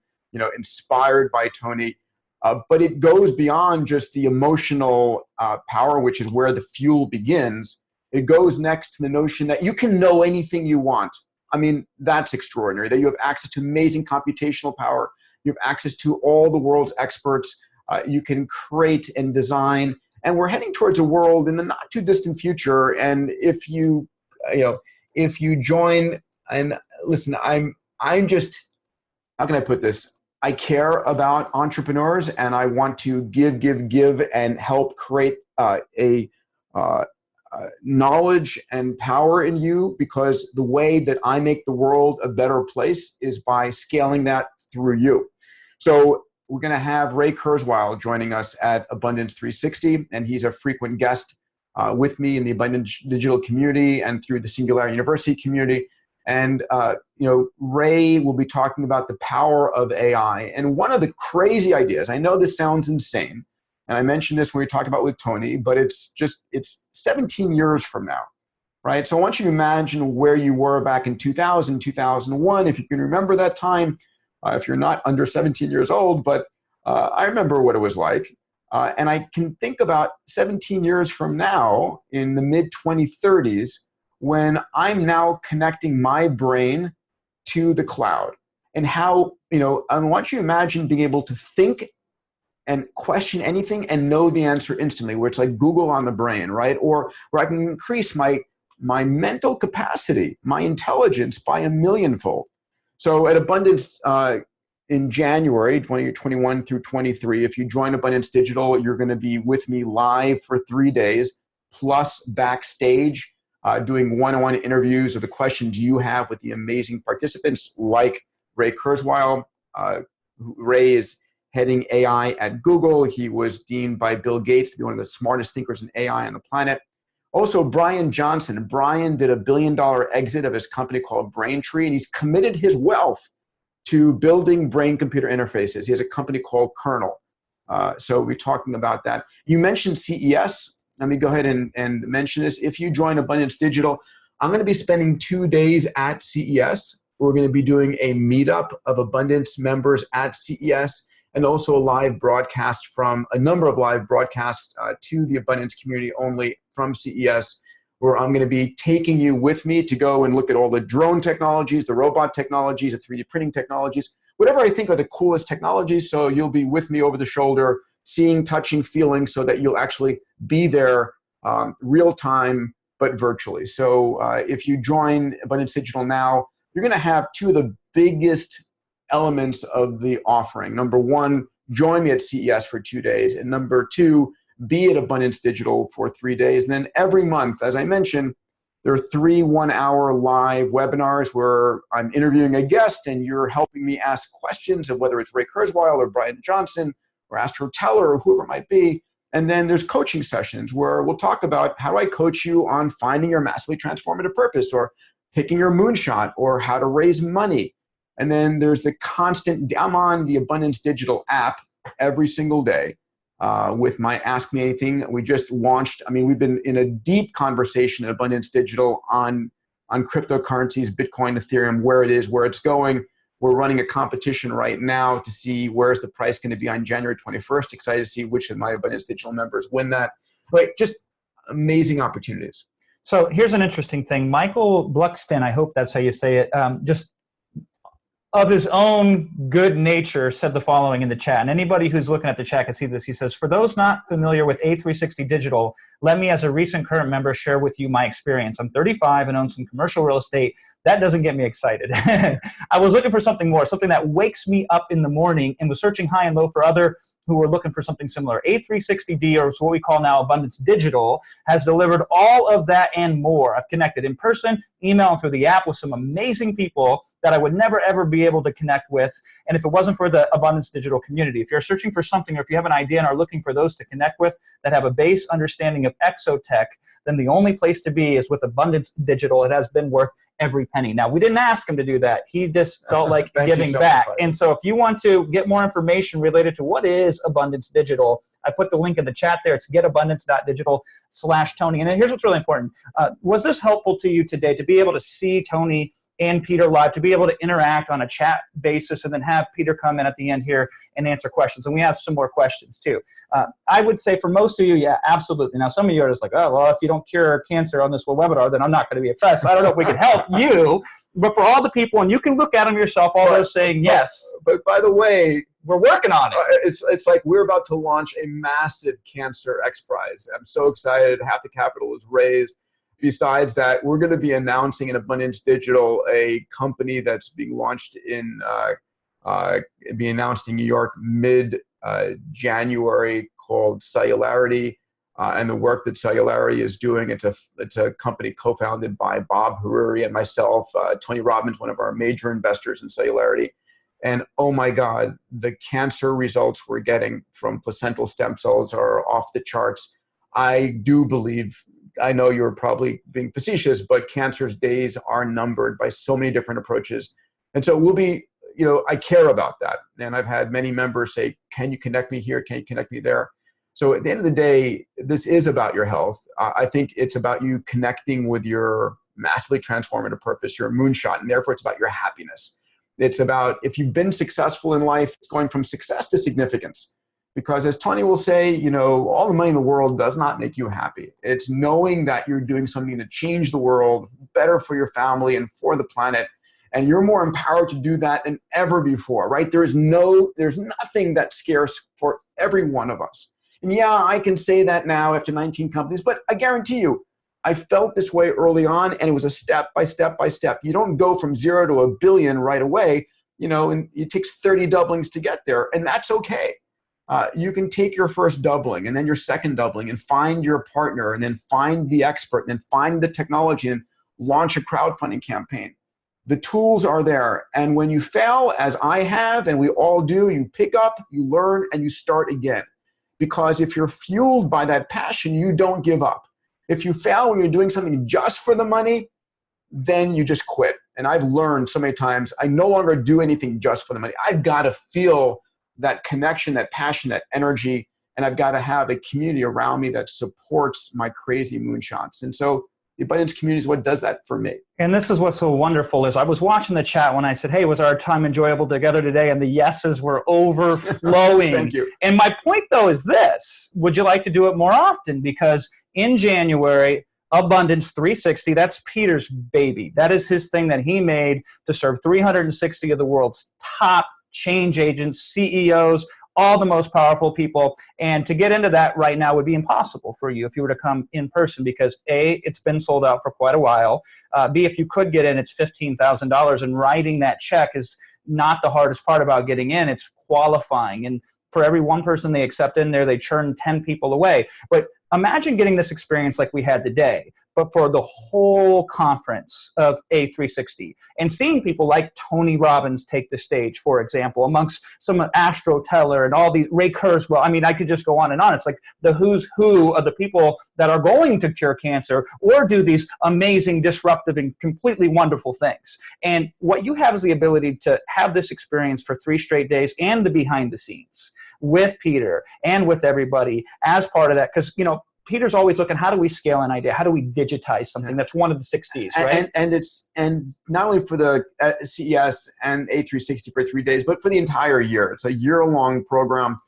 Speaker 3: inspired by Tony, but it goes beyond just the emotional power, which is where the fuel begins. It goes next to the notion that you can know anything you want. I mean, that's extraordinary, that you have access to amazing computational power. You have access to all the world's experts. You can create and design. And we're heading towards a world in the not too distant future. And if you join, and listen, I'm just, how can I put this? I care about entrepreneurs, and I want to give, and help create knowledge and power in you, because the way that I make the world a better place is by scaling that through you. So we're going to have Ray Kurzweil joining us at Abundance 360, and he's a frequent guest with me in the Abundance Digital community and through the Singularity University community. And Ray will be talking about the power of AI. And one of the crazy ideas, I know this sounds insane, and I mentioned this when we talked about with Tony, but it's 17 years from now, right? So I want you to imagine where you were back in 2000, 2001, if you can remember that time. If you're not under 17 years old, but I remember what it was like. And I can think about 17 years from now in the mid-2030s when I'm now connecting my brain to the cloud. And how, I want you to imagine being able to think and question anything and know the answer instantly, where it's like Google on the brain, right? Or where I can increase my mental capacity, my intelligence by a millionfold. So at Abundance in January 2021 through 23, if you join Abundance Digital, you're going to be with me live for 3 days, plus backstage, doing one-on-one interviews of the questions you have with the amazing participants like Ray Kurzweil. Ray is heading AI at Google. He was deemed by Bill Gates to be one of the smartest thinkers in AI on the planet. Also, Brian Johnson. Brian did a $1 billion exit of his company called Braintree, and he's committed his wealth to building brain-computer interfaces. He has a company called Kernel. So we're talking about that. You mentioned CES. Let me go ahead and mention this. If you join Abundance Digital, I'm going to be spending 2 days at CES. We're going to be doing a meetup of Abundance members at CES.
Speaker 2: and also a live broadcast from a number of live broadcasts to the abundance community only from CES, where I'm going to be taking you with me to go and look at all the drone technologies, the robot technologies, the 3D printing technologies, whatever I think are the coolest technologies. So you'll be with me over the shoulder, seeing, touching, feeling, so that you'll actually be there real time, but virtually. So if you join Abundance Digital now, you're going to have two of the biggest elements of the offering. Number one, join me at CES for 2 days. And number two, be at Abundance Digital for 3 days. And then every month, as I mentioned, there are 3 one-hour live webinars where I'm interviewing a guest and you're helping me ask questions of whether it's Ray Kurzweil or Brian Johnson or Astro Teller or whoever it might be. And then there's coaching sessions where we'll talk about how do I coach you on finding your massively transformative purpose, or picking your moonshot, or how to raise money. And then there's the constant, I'm on the Abundance Digital app every single day with my Ask Me Anything. We just launched, we've been in a deep conversation at Abundance Digital on cryptocurrencies, Bitcoin, Ethereum, where it is, where it's going. We're running a competition right now to see where's the price going to be on January 21st. Excited to see which of my Abundance Digital members win that. Like, just amazing opportunities.
Speaker 3: So here's an interesting thing. Michael Bluxton, I hope that's how you say it, just of his own good nature said the following in the chat. And anybody who's looking at the chat can see this. He says, for those not familiar with A360 Digital, let me as a recent current member share with you my experience. I'm 35 and own some commercial real estate. That doesn't get me excited. I was looking for something more, something that wakes me up in the morning, and was searching high and low for other who were looking for something similar. A360D, or what we call now Abundance Digital, has delivered all of that and more. I've connected in person, email, and through the app with some amazing people that I would never, ever be able to connect with. And if it wasn't for the Abundance Digital community, if you're searching for something, or if you have an idea and are looking for those to connect with that have a base understanding of exotech, then the only place to be is with Abundance Digital. It has been worth every penny. Now, we didn't ask him to do that. He just felt like giving back. And so if you want to get more information related to what is Abundance Digital, I put the link in the chat there. It's getabundance.digital/Tony. And here's what's really important. Was this helpful to you today, to be able to see Tony and Peter live, to be able to interact on a chat basis, and then have Peter come in at the end here and answer questions? And we have some more questions too. I would say for most of you, yeah, absolutely. Now, some of you are just like, oh, well, if you don't cure cancer on this webinar, then I'm not going to be impressed. I don't know if we can help you, but for all the people, and you can look at them yourself, all those saying yes.
Speaker 2: But by the way,
Speaker 3: we're working on it.
Speaker 2: It's like we're about to launch a massive Cancer X Prize. I'm so excited. Half the capital is raised. Besides that, we're going to be announcing in Abundance Digital a company that's being launched be announced in New York mid-January called Cellularity, and the work that Cellularity is doing. It's a company co-founded by Bob Hariri and myself. Tony Robbins, one of our major investors in Cellularity. And oh my God, the cancer results we're getting from placental stem cells are off the charts. I do believe, I know you're probably being facetious, but cancer's days are numbered by so many different approaches. And so we'll be, I care about that. And I've had many members say, can you connect me here? Can you connect me there? So at the end of the day, this is about your health. I think it's about you connecting with your massively transformative purpose, your moonshot, and therefore it's about your happiness. It's about, if you've been successful in life, it's going from success to significance. Because as Tony will say, all the money in the world does not make you happy. It's knowing that you're doing something to change the world, better for your family and for the planet. And you're more empowered to do that than ever before, right? There's nothing that's scarce for every one of us. And yeah, I can say that now after 19 companies, but I guarantee you, I felt this way early on, and it was a step by step by step. You don't go from 0 to $1 billion right away, and it takes 30 doublings to get there, and that's okay. You can take your first doubling and then your second doubling and find your partner and then find the expert and then find the technology and launch a crowdfunding campaign. The tools are there. And when you fail, as I have, and we all do, you pick up, you learn, and you start again. Because if you're fueled by that passion, you don't give up. If you fail when you're doing something just for the money, then you just quit. And I've learned so many times, I no longer do anything just for the money. I've got to feel that connection, that passion, that energy, and I've got to have a community around me that supports my crazy moonshots. And so The abundance community is what does that for me.
Speaker 3: And this is what's so wonderful is I was watching the chat when I said, hey, was our time enjoyable together today? And the yeses were overflowing.
Speaker 2: Thank you.
Speaker 3: And my point, though, is this. Would you like to do it more often? Because in January, Abundance 360, that's Peter's baby. That is his thing that he made to serve 360 of the world's top change agents, CEOs, all the most powerful people. And to get into that right now would be impossible for you if you were to come in person because A, it's been sold out for quite a while. B, if you could get in, it's $15,000. And writing that check is not the hardest part about getting in. It's qualifying. And for every one person they accept in there, they churn 10 people away. But imagine getting this experience like we had today, but for the whole conference of A360 and seeing people like Tony Robbins take the stage, for example, amongst some Astro Teller and all these, Ray Kurzweil. I mean, I could just go on and on. It's like the who's who of the people that are going to cure cancer or do these amazing, disruptive, and completely wonderful things. And what you have is the ability to have this experience for 3 straight days and the behind the scenes with Peter and with everybody as part of that. Because, you know, Peter's always looking, how do we scale an idea? How do we digitize something? That's one of the 6 Ds, right?
Speaker 2: And not only for the CES and A360 for 3 days, but for the entire year. It's a year-long program.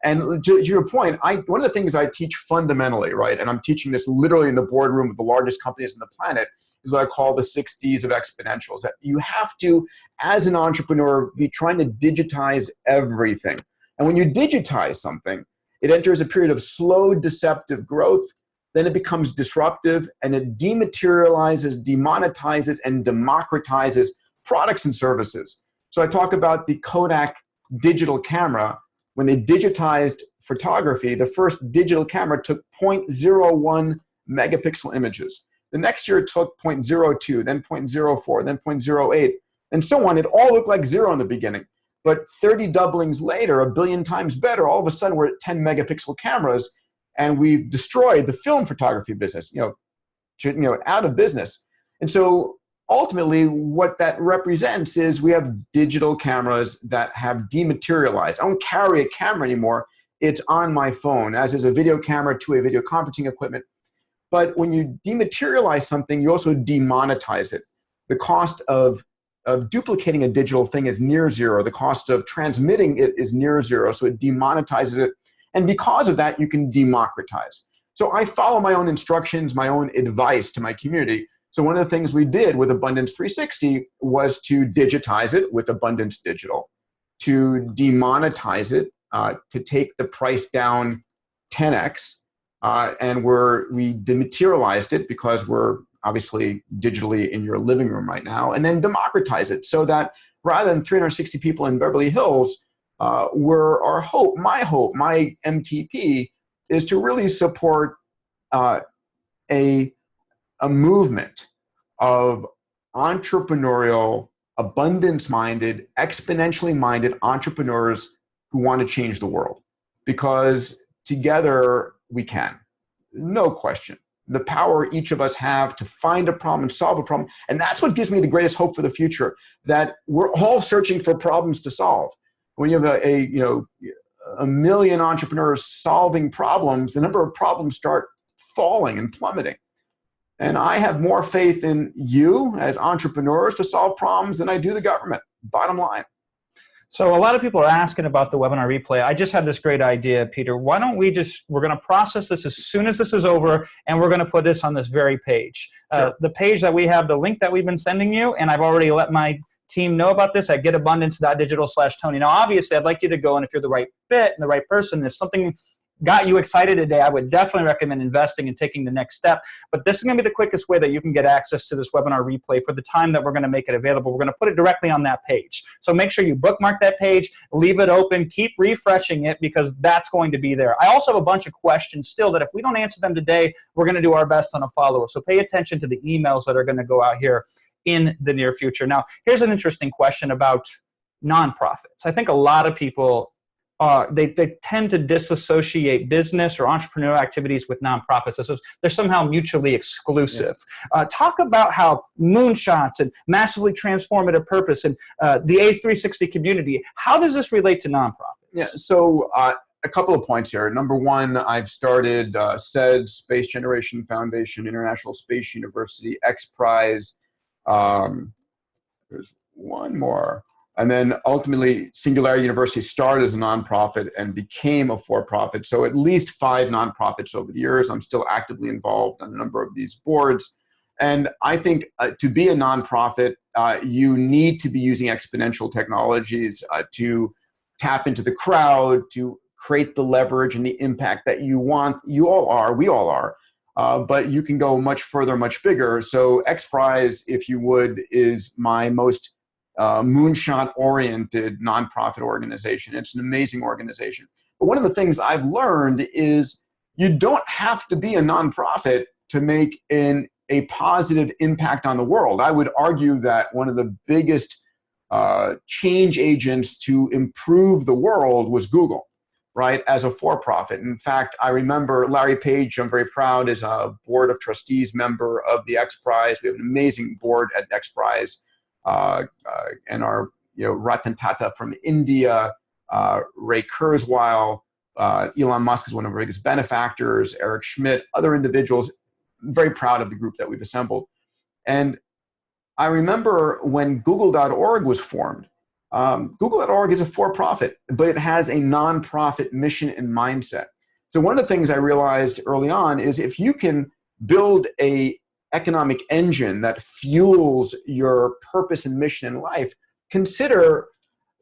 Speaker 2: And to your point, one of the things I teach fundamentally, right, and I'm teaching this literally in the boardroom of the largest companies on the planet, is what I call the 6 Ds of exponentials. That you have to, as an entrepreneur, be trying to digitize everything. And when you digitize something, it enters a period of slow, deceptive growth. Then it becomes disruptive, and it dematerializes, demonetizes, and democratizes products and services. So I talk about the Kodak digital camera. When they digitized photography, the first digital camera took 0.01 megapixel images. The next year it took 0.02, then 0.04, then 0.08, and so on. It all looked like zero in the beginning. But 30 doublings later, a billion times better, all of a sudden we're at 10 megapixel cameras, and we've destroyed the film photography business, out of business. And so ultimately what that represents is we have digital cameras that have dematerialized. I don't carry a camera anymore. It's on my phone, as is a video camera to a video conferencing equipment. But when you dematerialize something, you also demonetize it. The cost of duplicating a digital thing is near zero. The cost of transmitting it is near zero, so it demonetizes it. And because of that, you can democratize. So I follow my own instructions, my own advice to my community. So one of the things we did with Abundance 360 was to digitize it with Abundance Digital, to demonetize it, to take the price down 10x, and we dematerialized it because we're obviously digitally in your living room right now, and then democratize it so that rather than 360 people in Beverly Hills, my MTP is to really support a movement of entrepreneurial, abundance-minded, exponentially minded entrepreneurs who want to change the world. Because together we can, no question. The power each of us have to find a problem and solve a problem. And that's what gives me the greatest hope for the future, that we're all searching for problems to solve. When you have a million entrepreneurs solving problems, the number of problems start falling and plummeting. And I have more faith in you as entrepreneurs to solve problems than I do the government, bottom line.
Speaker 3: So a lot of people are asking about the webinar replay. I just had this great idea, Peter. Why don't we're going to process this as soon as this is over, and we're going to put this on this very page.
Speaker 2: Sure.
Speaker 3: The page that we have, the link that we've been sending you, and I've already let my team know about this at getabundance.digital/Tony. Now, obviously, I'd like you to go, and if you're the right fit and the right person, if something got you excited today, I would definitely recommend investing and taking the next step. But this is going to be the quickest way that you can get access to this webinar replay for the time that we're going to make it available. We're going to put it directly on that page. So make sure you bookmark that page, leave it open, keep refreshing it, because that's going to be there. I also have a bunch of questions still that if we don't answer them today, we're going to do our best on a follow-up. So pay attention to the emails that are going to go out here in the near future. Now, here's an interesting question about nonprofits. I think a lot of people they tend to disassociate business or entrepreneurial activities with nonprofits. They're somehow mutually exclusive. Yeah. Talk about how moonshots and massively transformative purpose and the A360 community, how does this relate to nonprofits?
Speaker 2: Yeah, so
Speaker 4: a couple of points here. Number one, I've started SED, Space Generation Foundation, International Space University, X Prize. There's one more. And then ultimately, Singularity University started as a nonprofit and became a for-profit. So at least 5 nonprofits over the years. I'm still actively involved on a number of these boards. And I think to be a nonprofit, you need to be using exponential technologies to tap into the crowd, to create the leverage and the impact that you want. You all are, we all are. But you can go much further, much bigger. So X Prize, if you would, is my most moonshot-oriented nonprofit organization. It's an amazing organization. But one of the things I've learned is you don't have to be a nonprofit to make a positive impact on the world. I would argue that one of the biggest change agents to improve the world was Google, right, as a for-profit. In fact, I remember Larry Page, I'm very proud, is a board of trustees member of the X Prize. We have an amazing board at X Prize. And our, Ratan Tata from India, Ray Kurzweil, Elon Musk is one of our biggest benefactors, Eric Schmidt, other individuals. Very proud of the group that we've assembled. And I remember when Google.org was formed. Google.org is a for-profit, but it has a nonprofit mission and mindset. So one of the things I realized early on is if you can build a economic engine that fuels your purpose and mission in life, consider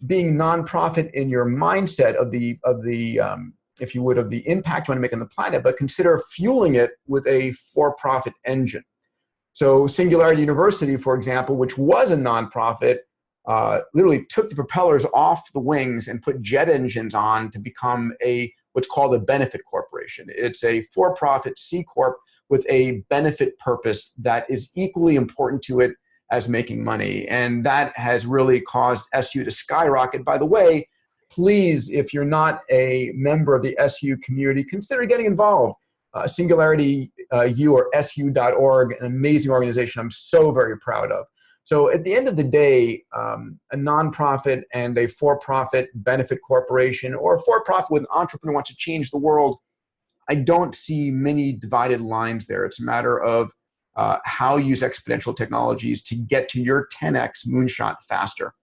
Speaker 4: being nonprofit in your mindset of the if you would, of the impact you want to make on the planet, but consider fueling it with a for-profit engine. So Singularity University, for example, which was a nonprofit, literally took the propellers off the wings and put jet engines on to become what's called a benefit corporation. It's a for-profit C Corp with a benefit purpose that is equally important to it as making money. And that has really caused SU to skyrocket. By the way, please, if you're not a member of the SU community, consider getting involved. Singularity U or SU.org, an amazing organization I'm so very proud of. So at the end of the day, a nonprofit and a for-profit benefit corporation, or a for-profit with an entrepreneur who wants to change the world, I don't see many divided lines there. It's a matter of how you use exponential technologies to get to your 10x moonshot faster.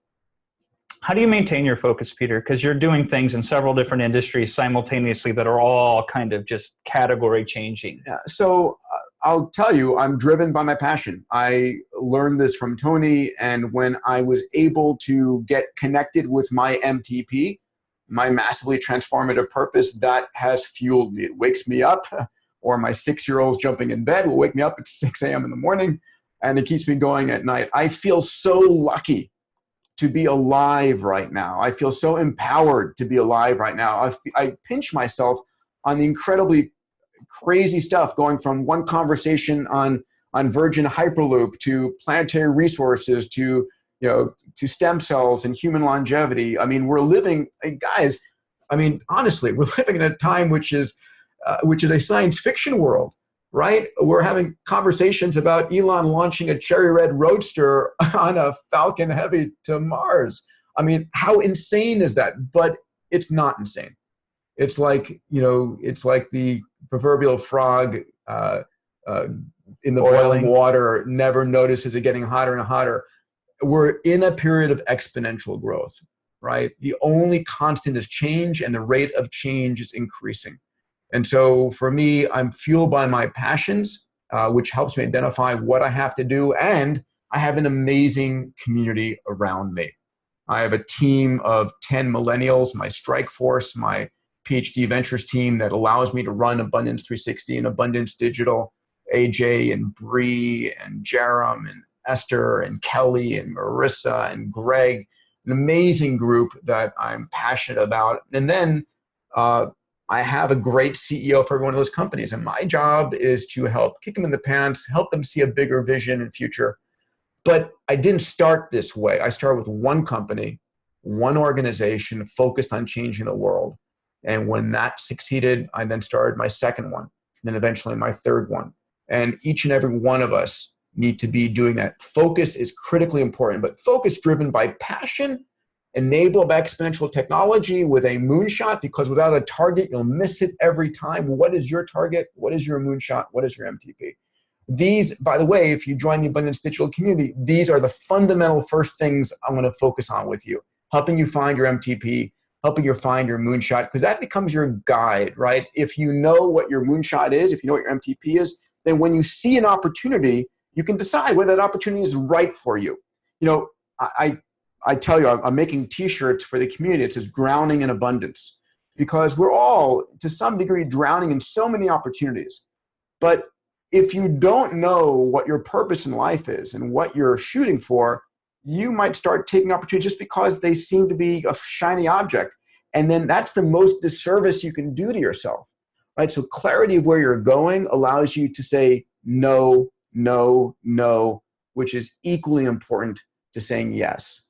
Speaker 3: How do you maintain your focus, Peter? Because you're doing things in several different industries simultaneously that are all kind of just category changing.
Speaker 4: Yeah, so I'll tell you, I'm driven by my passion. I learned this from Tony, and when I was able to get connected with my MTP, my massively transformative purpose, that has fueled me. It wakes me up, or my 6-year-old's jumping in bed will wake me up at 6 a.m. in the morning, and it keeps me going at night. I feel so lucky to be alive right now. I feel so empowered to be alive right now. I pinch myself on the incredibly crazy stuff, going from one conversation on Virgin Hyperloop to planetary resources to stem cells and human longevity. I mean, we're living, guys, honestly, we're living in a time which is a science fiction world, right? We're having conversations about Elon launching a cherry red roadster on a Falcon Heavy to Mars. I mean, how insane is that? But it's not insane. It's like, it's like the proverbial frog in the boiling water never notices it getting hotter and hotter. We're in a period of exponential growth, right? The only constant is change, and the rate of change is increasing. And so for me, I'm fueled by my passions, which helps me identify what I have to do. And I have an amazing community around me. I have a team of 10 millennials, my strike force, my PhD ventures team that allows me to run Abundance 360 and Abundance Digital, AJ and Bree and Jerem and Esther and Kelly and Marissa and Greg, an amazing group that I'm passionate about. And then I have a great CEO for every one of those companies. And my job is to help kick them in the pants, help them see a bigger vision and future. But I didn't start this way. I started with one company, one organization focused on changing the world. And when that succeeded, I then started my second one, and then eventually my third one. And each and every one of us need to be doing that. Focus is critically important, but focus driven by passion enable exponential technology with a moonshot, because without a target, you'll miss it every time. What is your target? What is your moonshot? What is your MTP? These, by the way, if you join the Abundance Digital community, these are the fundamental first things I'm going to focus on with you, helping you find your MTP, helping you find your moonshot, because that becomes your guide, right? If you know what your moonshot is, if you know what your MTP is, then when you see an opportunity, you can decide whether that opportunity is right for you. You know, I tell you, I'm making t-shirts for the community. It says drowning in abundance, because we're all to some degree drowning in so many opportunities. But if you don't know what your purpose in life is and what you're shooting for, you might start taking opportunities just because they seem to be a shiny object. And then that's the most disservice you can do to yourself, right? So clarity of where you're going allows you to say no, no, no, which is equally important to saying yes.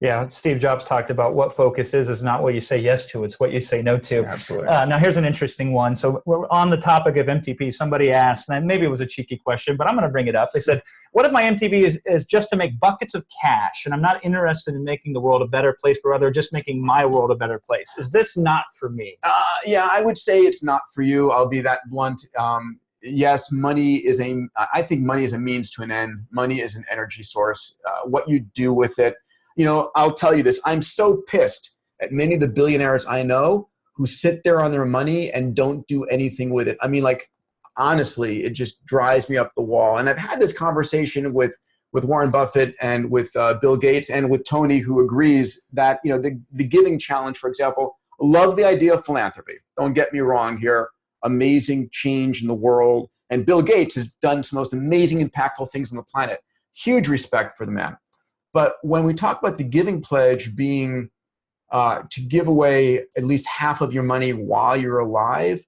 Speaker 3: Yeah, Steve Jobs talked about what focus is not what you say yes to, it's what you say no to.
Speaker 4: Absolutely.
Speaker 3: Now, here's an interesting one. So we're on the topic of MTP. Somebody asked, and maybe it was a cheeky question, but I'm going to bring it up. They said, what if my MTP is just to make buckets of cash, and I'm not interested in making the world a better place, but rather just making my world a better place? Is this not for me?
Speaker 4: Yeah, I would say it's not for you. I'll be that blunt. Yes, I think money is a means to an end. Money is an energy source. What you do with it, you know, I'll tell you this. I'm so pissed at many of the billionaires I know who sit there on their money and don't do anything with it. I mean, like, honestly, it just drives me up the wall. And I've had this conversation with Warren Buffett and with Bill Gates and with Tony, who agrees that, you know, the giving challenge, for example, love the idea of philanthropy. Don't get me wrong here. Amazing change in the world. And Bill Gates has done some most amazing, impactful things on the planet. Huge respect for the man. But when we talk about the giving pledge being to give away at least half of your money while you're alive,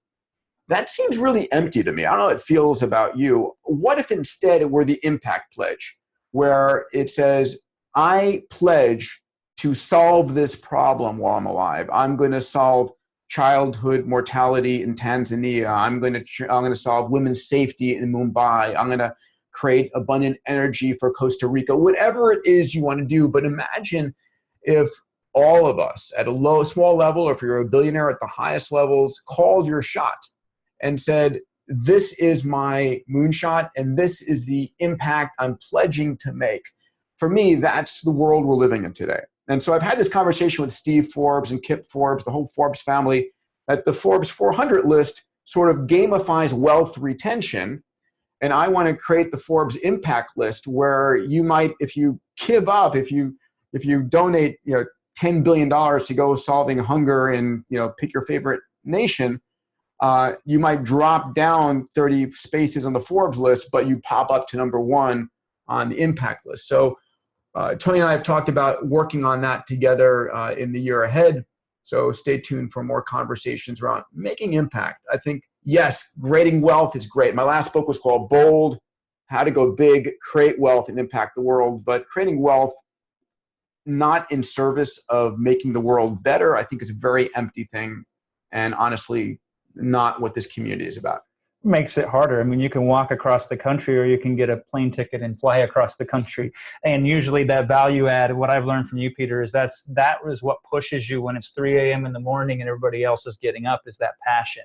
Speaker 4: that seems really empty to me. I don't know how it feels about you. What if instead it were the impact pledge, where it says, I pledge to solve this problem while I'm alive. I'm going to solve childhood mortality in Tanzania. I'm going to solve women's safety in Mumbai. I'm going to create abundant energy for Costa Rica, whatever it is you want to do. But imagine if all of us at a small level, or if you're a billionaire at the highest levels, called your shot and said, this is my moonshot and this is the impact I'm pledging to make. For me, that's the world we're living in today. And so I've had this conversation with Steve Forbes and Kip Forbes, the whole Forbes family, that the Forbes 400 list sort of gamifies wealth retention. And I want to create the Forbes impact list, where you might, if you give up, if you donate, you know, $10 billion to go solving hunger in, you know, pick your favorite nation, you might drop down 30 spaces on the Forbes list, but you pop up to number 1 on the impact list. So Tony and I have talked about working on that together in the year ahead. So stay tuned for more conversations around making impact. I think, yes, creating wealth is great. My last book was called Bold, How to Go Big, Create Wealth and Impact the World. But creating wealth not in service of making the world better, I think is a very empty thing, and honestly, not what this community is about.
Speaker 3: Makes it harder. I mean, you can walk across the country, or you can get a plane ticket and fly across the country. And usually that value add, what I've learned from you, Peter, is that is what pushes you when it's 3 a.m. in the morning and everybody else is getting up, is that passion.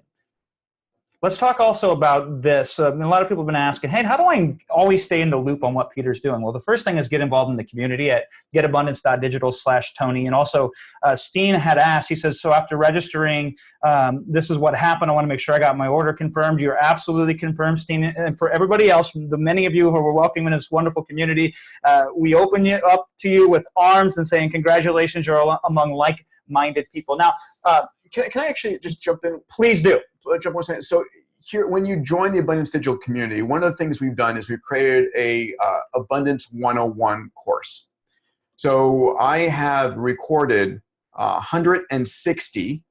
Speaker 3: Let's talk also about this. A lot of people have been asking, hey, how do I always stay in the loop on what Peter's doing? Well, the first thing is get involved in the community at getabundance.digital/Tony. And also, Steen had asked, he says, so after registering, this is what happened. I want to make sure I got my order confirmed. You're absolutely confirmed, Steen. And for everybody else, the many of you who are welcome in this wonderful community, we open you up to you with arms and saying, congratulations, you're among like-minded people. Now,
Speaker 4: can I actually just jump in?
Speaker 3: Please do.
Speaker 4: Jump 1 second. So here, when you join the Abundance Digital community, one of the things we've done is we've created a Abundance 101 course. So I have recorded 160,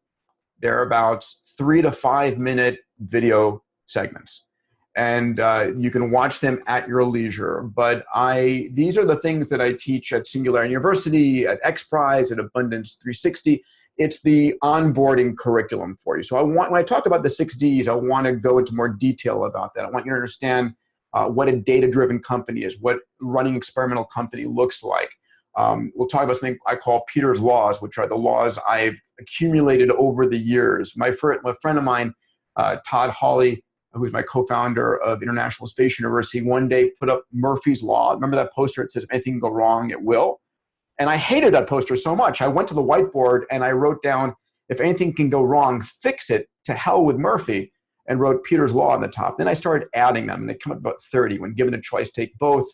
Speaker 4: thereabouts, 3 to 5 minute video segments. And you can watch them at your leisure. But these are the things that I teach at Singularity University, at X Prize, at Abundance 360. It's the onboarding curriculum for you. So when I talk about the 6 Ds, I want to go into more detail about that. I want you to understand what a data-driven company is, what running experimental company looks like. We'll talk about something I call Peter's Laws, which are the laws I've accumulated over the years. A friend of mine, Todd Hawley, who's my co-founder of International Space University, one day put up Murphy's Law. Remember that poster? It says, if anything can go wrong, it will. And I hated that poster so much. I went to the whiteboard and I wrote down, if anything can go wrong, fix it, to hell with Murphy, and wrote Peter's Law on the top. Then I started adding them, and they come up about 30. When given a choice, take both.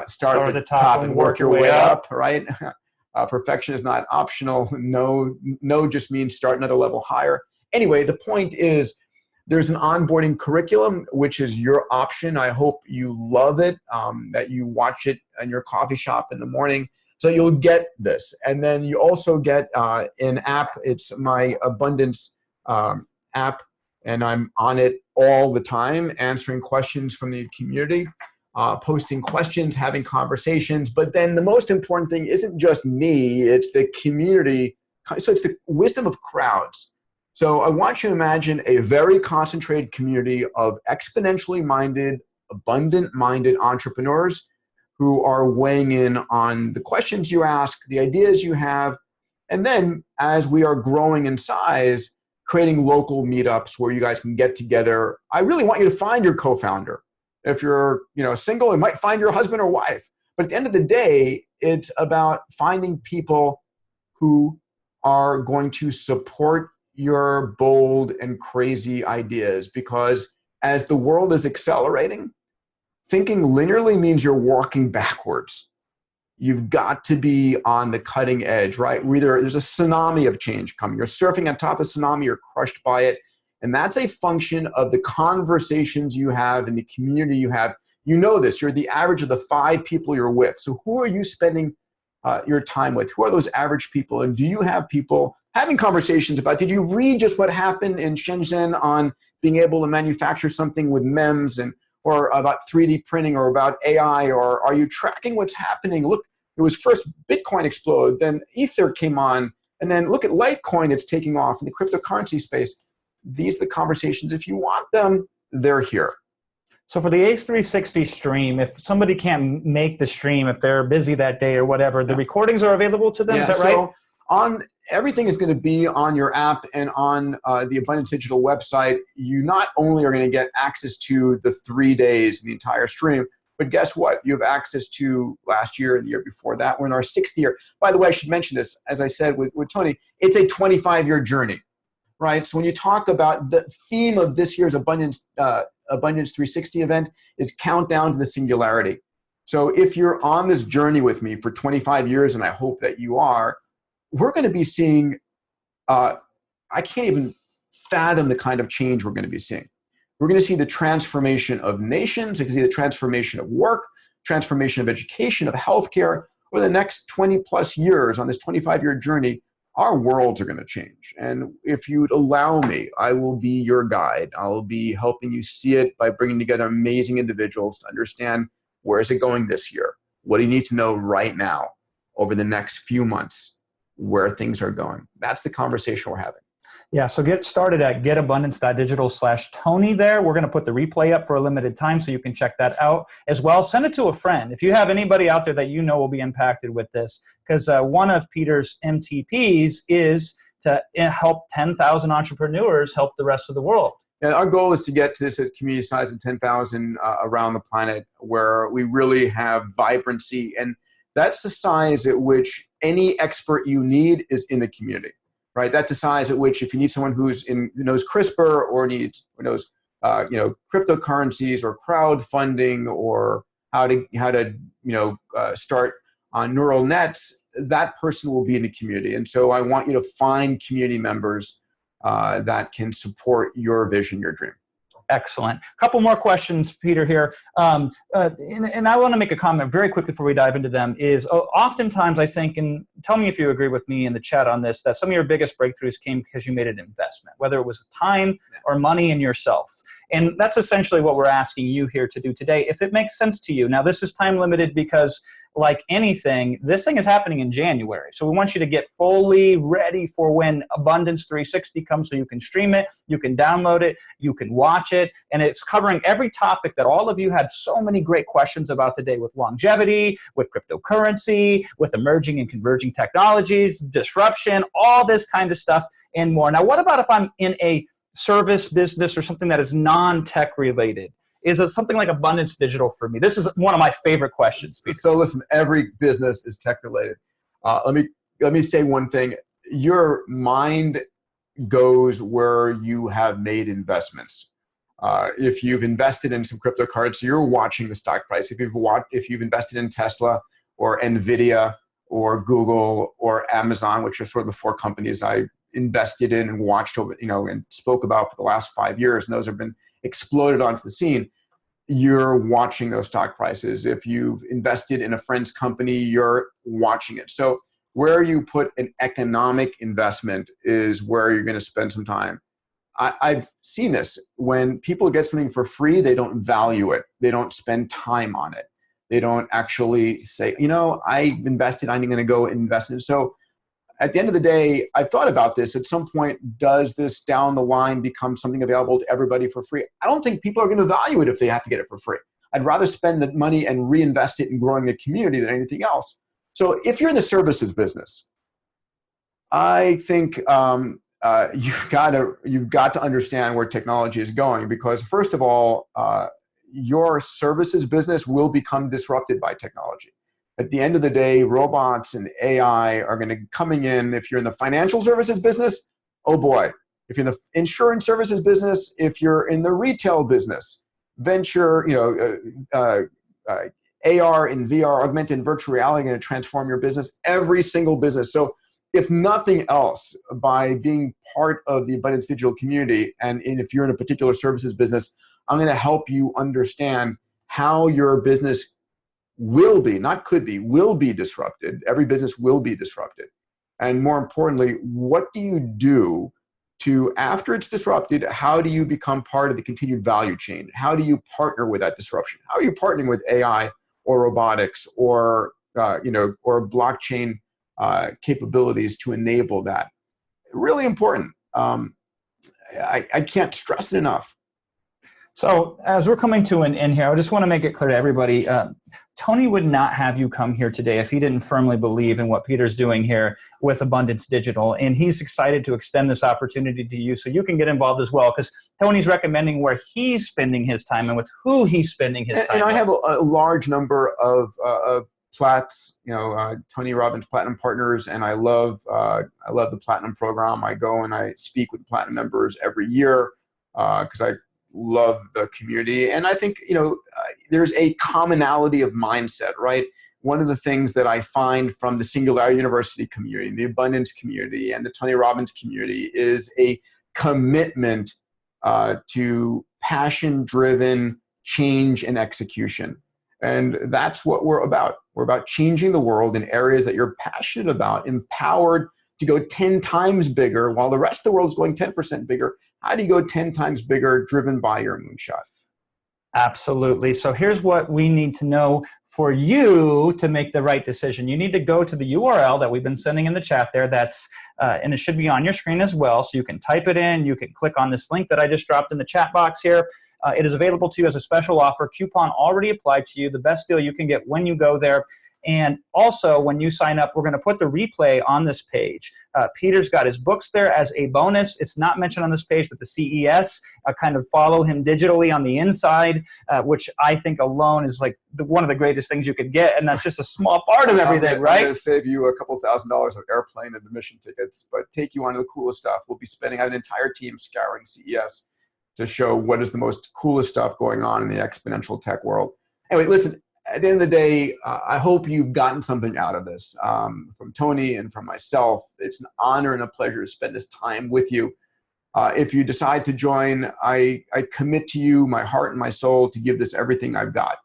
Speaker 4: Start at the top and work your way up, right? Perfection is not optional. No just means start another level higher. Anyway, the point is, there's an onboarding curriculum, which is your option. I hope you love it, that you watch it in your coffee shop in the morning. So you'll get this. And then you also get an app. It's my Abundance app, and I'm on it all the time, answering questions from the community, posting questions, having conversations. But then the most important thing isn't just me, it's the community. So it's the wisdom of crowds. So I want you to imagine a very concentrated community of exponentially minded, abundant-minded entrepreneurs who are weighing in on the questions you ask, the ideas you have, and then as we are growing in size, creating local meetups where you guys can get together. I really want you to find your co-founder. If you're single, you might find your husband or wife. But at the end of the day, it's about finding people who are going to support your bold and crazy ideas, because as the world is accelerating, thinking linearly means you're walking backwards. You've got to be on the cutting edge, right? There's a tsunami of change coming. You're surfing on top of the tsunami, you're crushed by it. And that's a function of the conversations you have and the community you have. You know this, you're the average of the 5 people you're with. So who are you spending your time with? Who are those average people? And do you have people having conversations about, did you read just what happened in Shenzhen on being able to manufacture something with MEMS, or about 3D printing, or about AI, or are you tracking what's happening? Look, it was first Bitcoin explode, then Ether came on, and then look at Litecoin, it's taking off in the cryptocurrency space. These are the conversations. If you want them, they're here.
Speaker 3: So for the Ace360 stream, if somebody can't make the stream, if they're busy that day or whatever, the recordings are available to them, is that right?
Speaker 4: So everything is going to be on your app and on the Abundance Digital website. You not only are going to get access to the 3 days, the entire stream, but guess what? You have access to last year and the year before that. We're in our 6th year. By the way, I should mention this, as I said with Tony, it's a 25-year journey, right? So when you talk about the theme of this year's Abundance 360 event is Countdown to the Singularity. So if you're on this journey with me for 25 years, and I hope that you are, we're going to be seeing, I can't even fathom the kind of change we're going to be seeing. We're going to see the transformation of nations. We're going to see the transformation of work, transformation of education, of healthcare. Over the next 20 plus years on this 25-year journey, our worlds are going to change. And if you'd allow me, I will be your guide. I'll be helping you see it by bringing together amazing individuals to understand, where is it going this year? What do you need to know right now over the next few months, where things are going? That's the conversation we're having.
Speaker 3: Yeah, so get started at getabundance.digital/Tony there. We're going to put the replay up for a limited time so you can check that out as well. Send it to a friend. If you have anybody out there that you know will be impacted with this, because one of Peter's MTPs is to help 10,000 entrepreneurs help the rest of the world.
Speaker 4: And our goal is to get to this at community size of 10,000 around the planet, where we really have vibrancy. And that's the size at which any expert you need is in the community. Right, that's the size at which, if you need someone who knows CRISPR or knows cryptocurrencies or crowdfunding or how to start on neural nets, that person will be in the community. And so I want you to find community members that can support your vision, your dream.
Speaker 3: Excellent. A couple more questions, Peter, here. And I want to make a comment very quickly before we dive into them, is oftentimes I think, and tell me if you agree with me in the chat on this, that some of your biggest breakthroughs came because you made an investment, whether it was time or money in yourself. And that's essentially what we're asking you here to do today, if it makes sense to you. Now, this is time limited because like anything, this thing is happening in January. So we want you to get fully ready for when Abundance 360 comes, so you can stream it, you can download it, you can watch it, and it's covering every topic that all of you had so many great questions about today, with longevity, with cryptocurrency, with emerging and converging technologies, disruption, all this kind of stuff and more. Now, what about if I'm in a service business or something that is non-tech related? Is it something like Abundance Digital for me? This is one of my favorite questions, Peter.
Speaker 4: So listen, every business is tech related. Let me say one thing. Your mind goes where you have made investments. If you've invested in some cryptocurrency, you're watching the stock price. If you've invested in Tesla or Nvidia or Google or Amazon, which are sort of the four companies I invested in and watched over, and spoke about for the last 5 years, and those have been exploded onto the scene, you're watching those stock prices. If you've invested in a friend's company, you're watching it. So where you put an economic investment is where you're going to spend some time. I've seen this. When people get something for free, they don't value it. They don't spend time on it. They don't actually say, I've invested, I'm going to go invest in it. So at the end of the day, I've thought about this. At some point, does this down the line become something available to everybody for free? I don't think people are going to value it if they have to get it for free. I'd rather spend the money and reinvest it in growing the community than anything else. So if you're in the services business, I think you've got to understand where technology is going, because first of all, your services business will become disrupted by technology. At the end of the day, robots and AI are going to be coming in. If you're in the financial services business, oh boy. If you're in the insurance services business, if you're in the retail business, venture, AR and VR, augmented and virtual reality, are going to transform your business, every single business. So if nothing else, by being part of the Abundance Digital community, and if you're in a particular services business, I'm going to help you understand how your business will be, not could be, will be disrupted. Every business will be disrupted. And more importantly, what do you do to, after it's disrupted, how do you become part of the continued value chain? How do you partner with that disruption? How are you partnering with AI or robotics or blockchain capabilities to enable that? Really important. I can't stress it enough.
Speaker 3: So as we're coming to an end here, I just want to make it clear to everybody, Tony would not have you come here today if he didn't firmly believe in what Peter's doing here with Abundance Digital. And he's excited to extend this opportunity to you so you can get involved as well, because Tony's recommending where he's spending his time and with who he's spending his time.
Speaker 4: And I have a large number of Plats, Tony Robbins Platinum Partners, and I love the Platinum program. I go and I speak with Platinum members every year because I love the community. And I think, there's a commonality of mindset, right? One of the things that I find from the Singularity University community, the Abundance community, and the Tony Robbins community is a commitment to passion-driven change and execution. And that's what we're about. We're about changing the world in areas that you're passionate about, empowered to go 10 times bigger while the rest of the world's going 10% bigger. How do you go 10 times bigger driven by your moonshot?
Speaker 3: Absolutely. So here's what we need to know for you to make the right decision. You need to go to the URL that we've been sending in the chat there. That's and it should be on your screen as well. So you can type it in. You can click on this link that I just dropped in the chat box here. It is available to you as a special offer. Coupon already applied to you. The best deal you can get when you go there. And also, when you sign up, we're going to put the replay on this page. Peter's got his books there as a bonus. It's not mentioned on this page, but the CES, kind of follow him digitally on the inside, which I think alone is like one of the greatest things you could get. And that's just a small part of everything, right?
Speaker 4: I'm going to save you a couple $1,000s of airplane and admission tickets, but take you on to the coolest stuff. We'll be spending an entire team scouring CES to show what is the most coolest stuff going on in the exponential tech world. Anyway, listen. At the end of the day, I hope you've gotten something out of this from Tony and from myself. It's an honor and a pleasure to spend this time with you. If you decide to join, I commit to you my heart and my soul to give this everything I've got,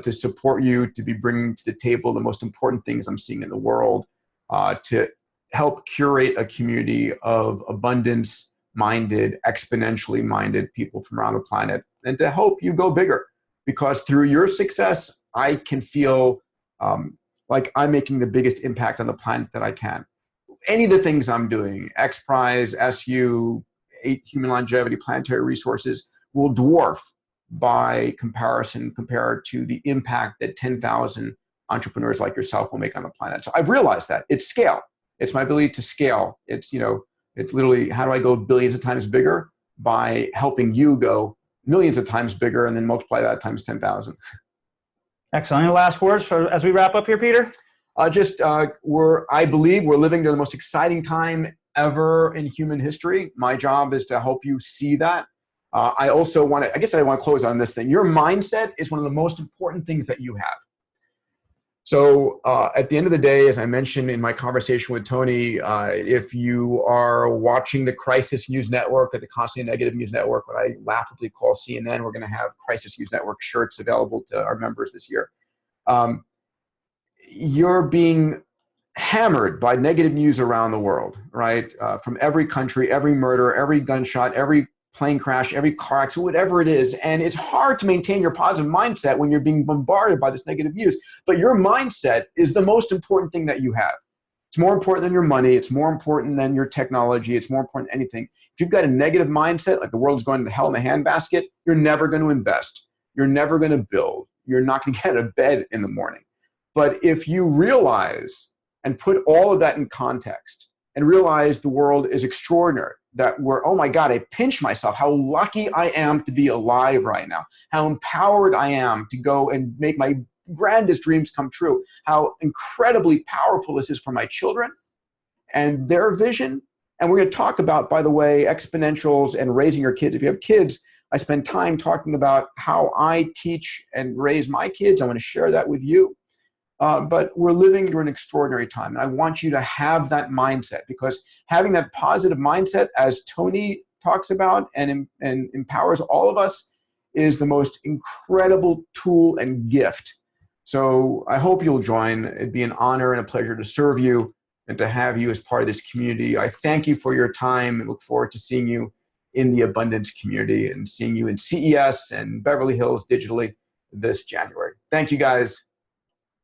Speaker 4: to support you, to be bringing to the table the most important things I'm seeing in the world, to help curate a community of abundance-minded, exponentially minded people from around the planet, and to help you go bigger. Because through your success, I can feel like I'm making the biggest impact on the planet that I can. Any of the things I'm doing, X Prize, SU, 8 Human Longevity, Planetary Resources, will dwarf by comparison compared to the impact that 10,000 entrepreneurs like yourself will make on the planet. So I've realized that it's scale. It's my ability to scale. It's, it's literally, how do I go billions of times bigger by helping you go millions of times bigger and then multiply that times 10,000.
Speaker 3: Excellent. Any last words as we wrap up here, Peter?
Speaker 4: I believe we're living during the most exciting time ever in human history. My job is to help you see that. I also want to close on this thing. Your mindset is one of the most important things that you have. So at the end of the day, as I mentioned in my conversation with Tony, if you are watching the Crisis News Network or the Constantly Negative News Network, what I laughably call CNN, we're going to have Crisis News Network shirts available to our members this year. You're being hammered by negative news around the world, right? From every country, every murder, every gunshot, every plane crash, every car accident, whatever it is. And it's hard to maintain your positive mindset when you're being bombarded by this negative news. But your mindset is the most important thing that you have. It's more important than your money. It's more important than your technology. It's more important than anything. If you've got a negative mindset, like the world's going to hell in a handbasket, you're never going to invest. You're never going to build. You're not going to get out of bed in the morning. But if you realize and put all of that in context and realize the world is extraordinary, that oh my God, I pinch myself, how lucky I am to be alive right now, how empowered I am to go and make my grandest dreams come true, how incredibly powerful this is for my children and their vision. And we're going to talk about, by the way, exponentials and raising your kids. If you have kids, I spend time talking about how I teach and raise my kids. I want to share that with you. But we're living through an extraordinary time. And I want you to have that mindset, because having that positive mindset, as Tony talks about and empowers all of us, is the most incredible tool and gift. So I hope you'll join. It'd be an honor and a pleasure to serve you and to have you as part of this community. I thank you for your time and look forward to seeing you in the abundance community and seeing you in CES and Beverly Hills digitally this January. Thank you, guys.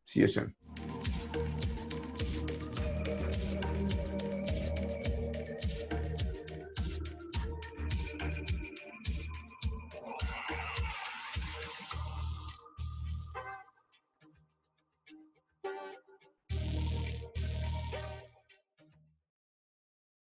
Speaker 4: See you soon.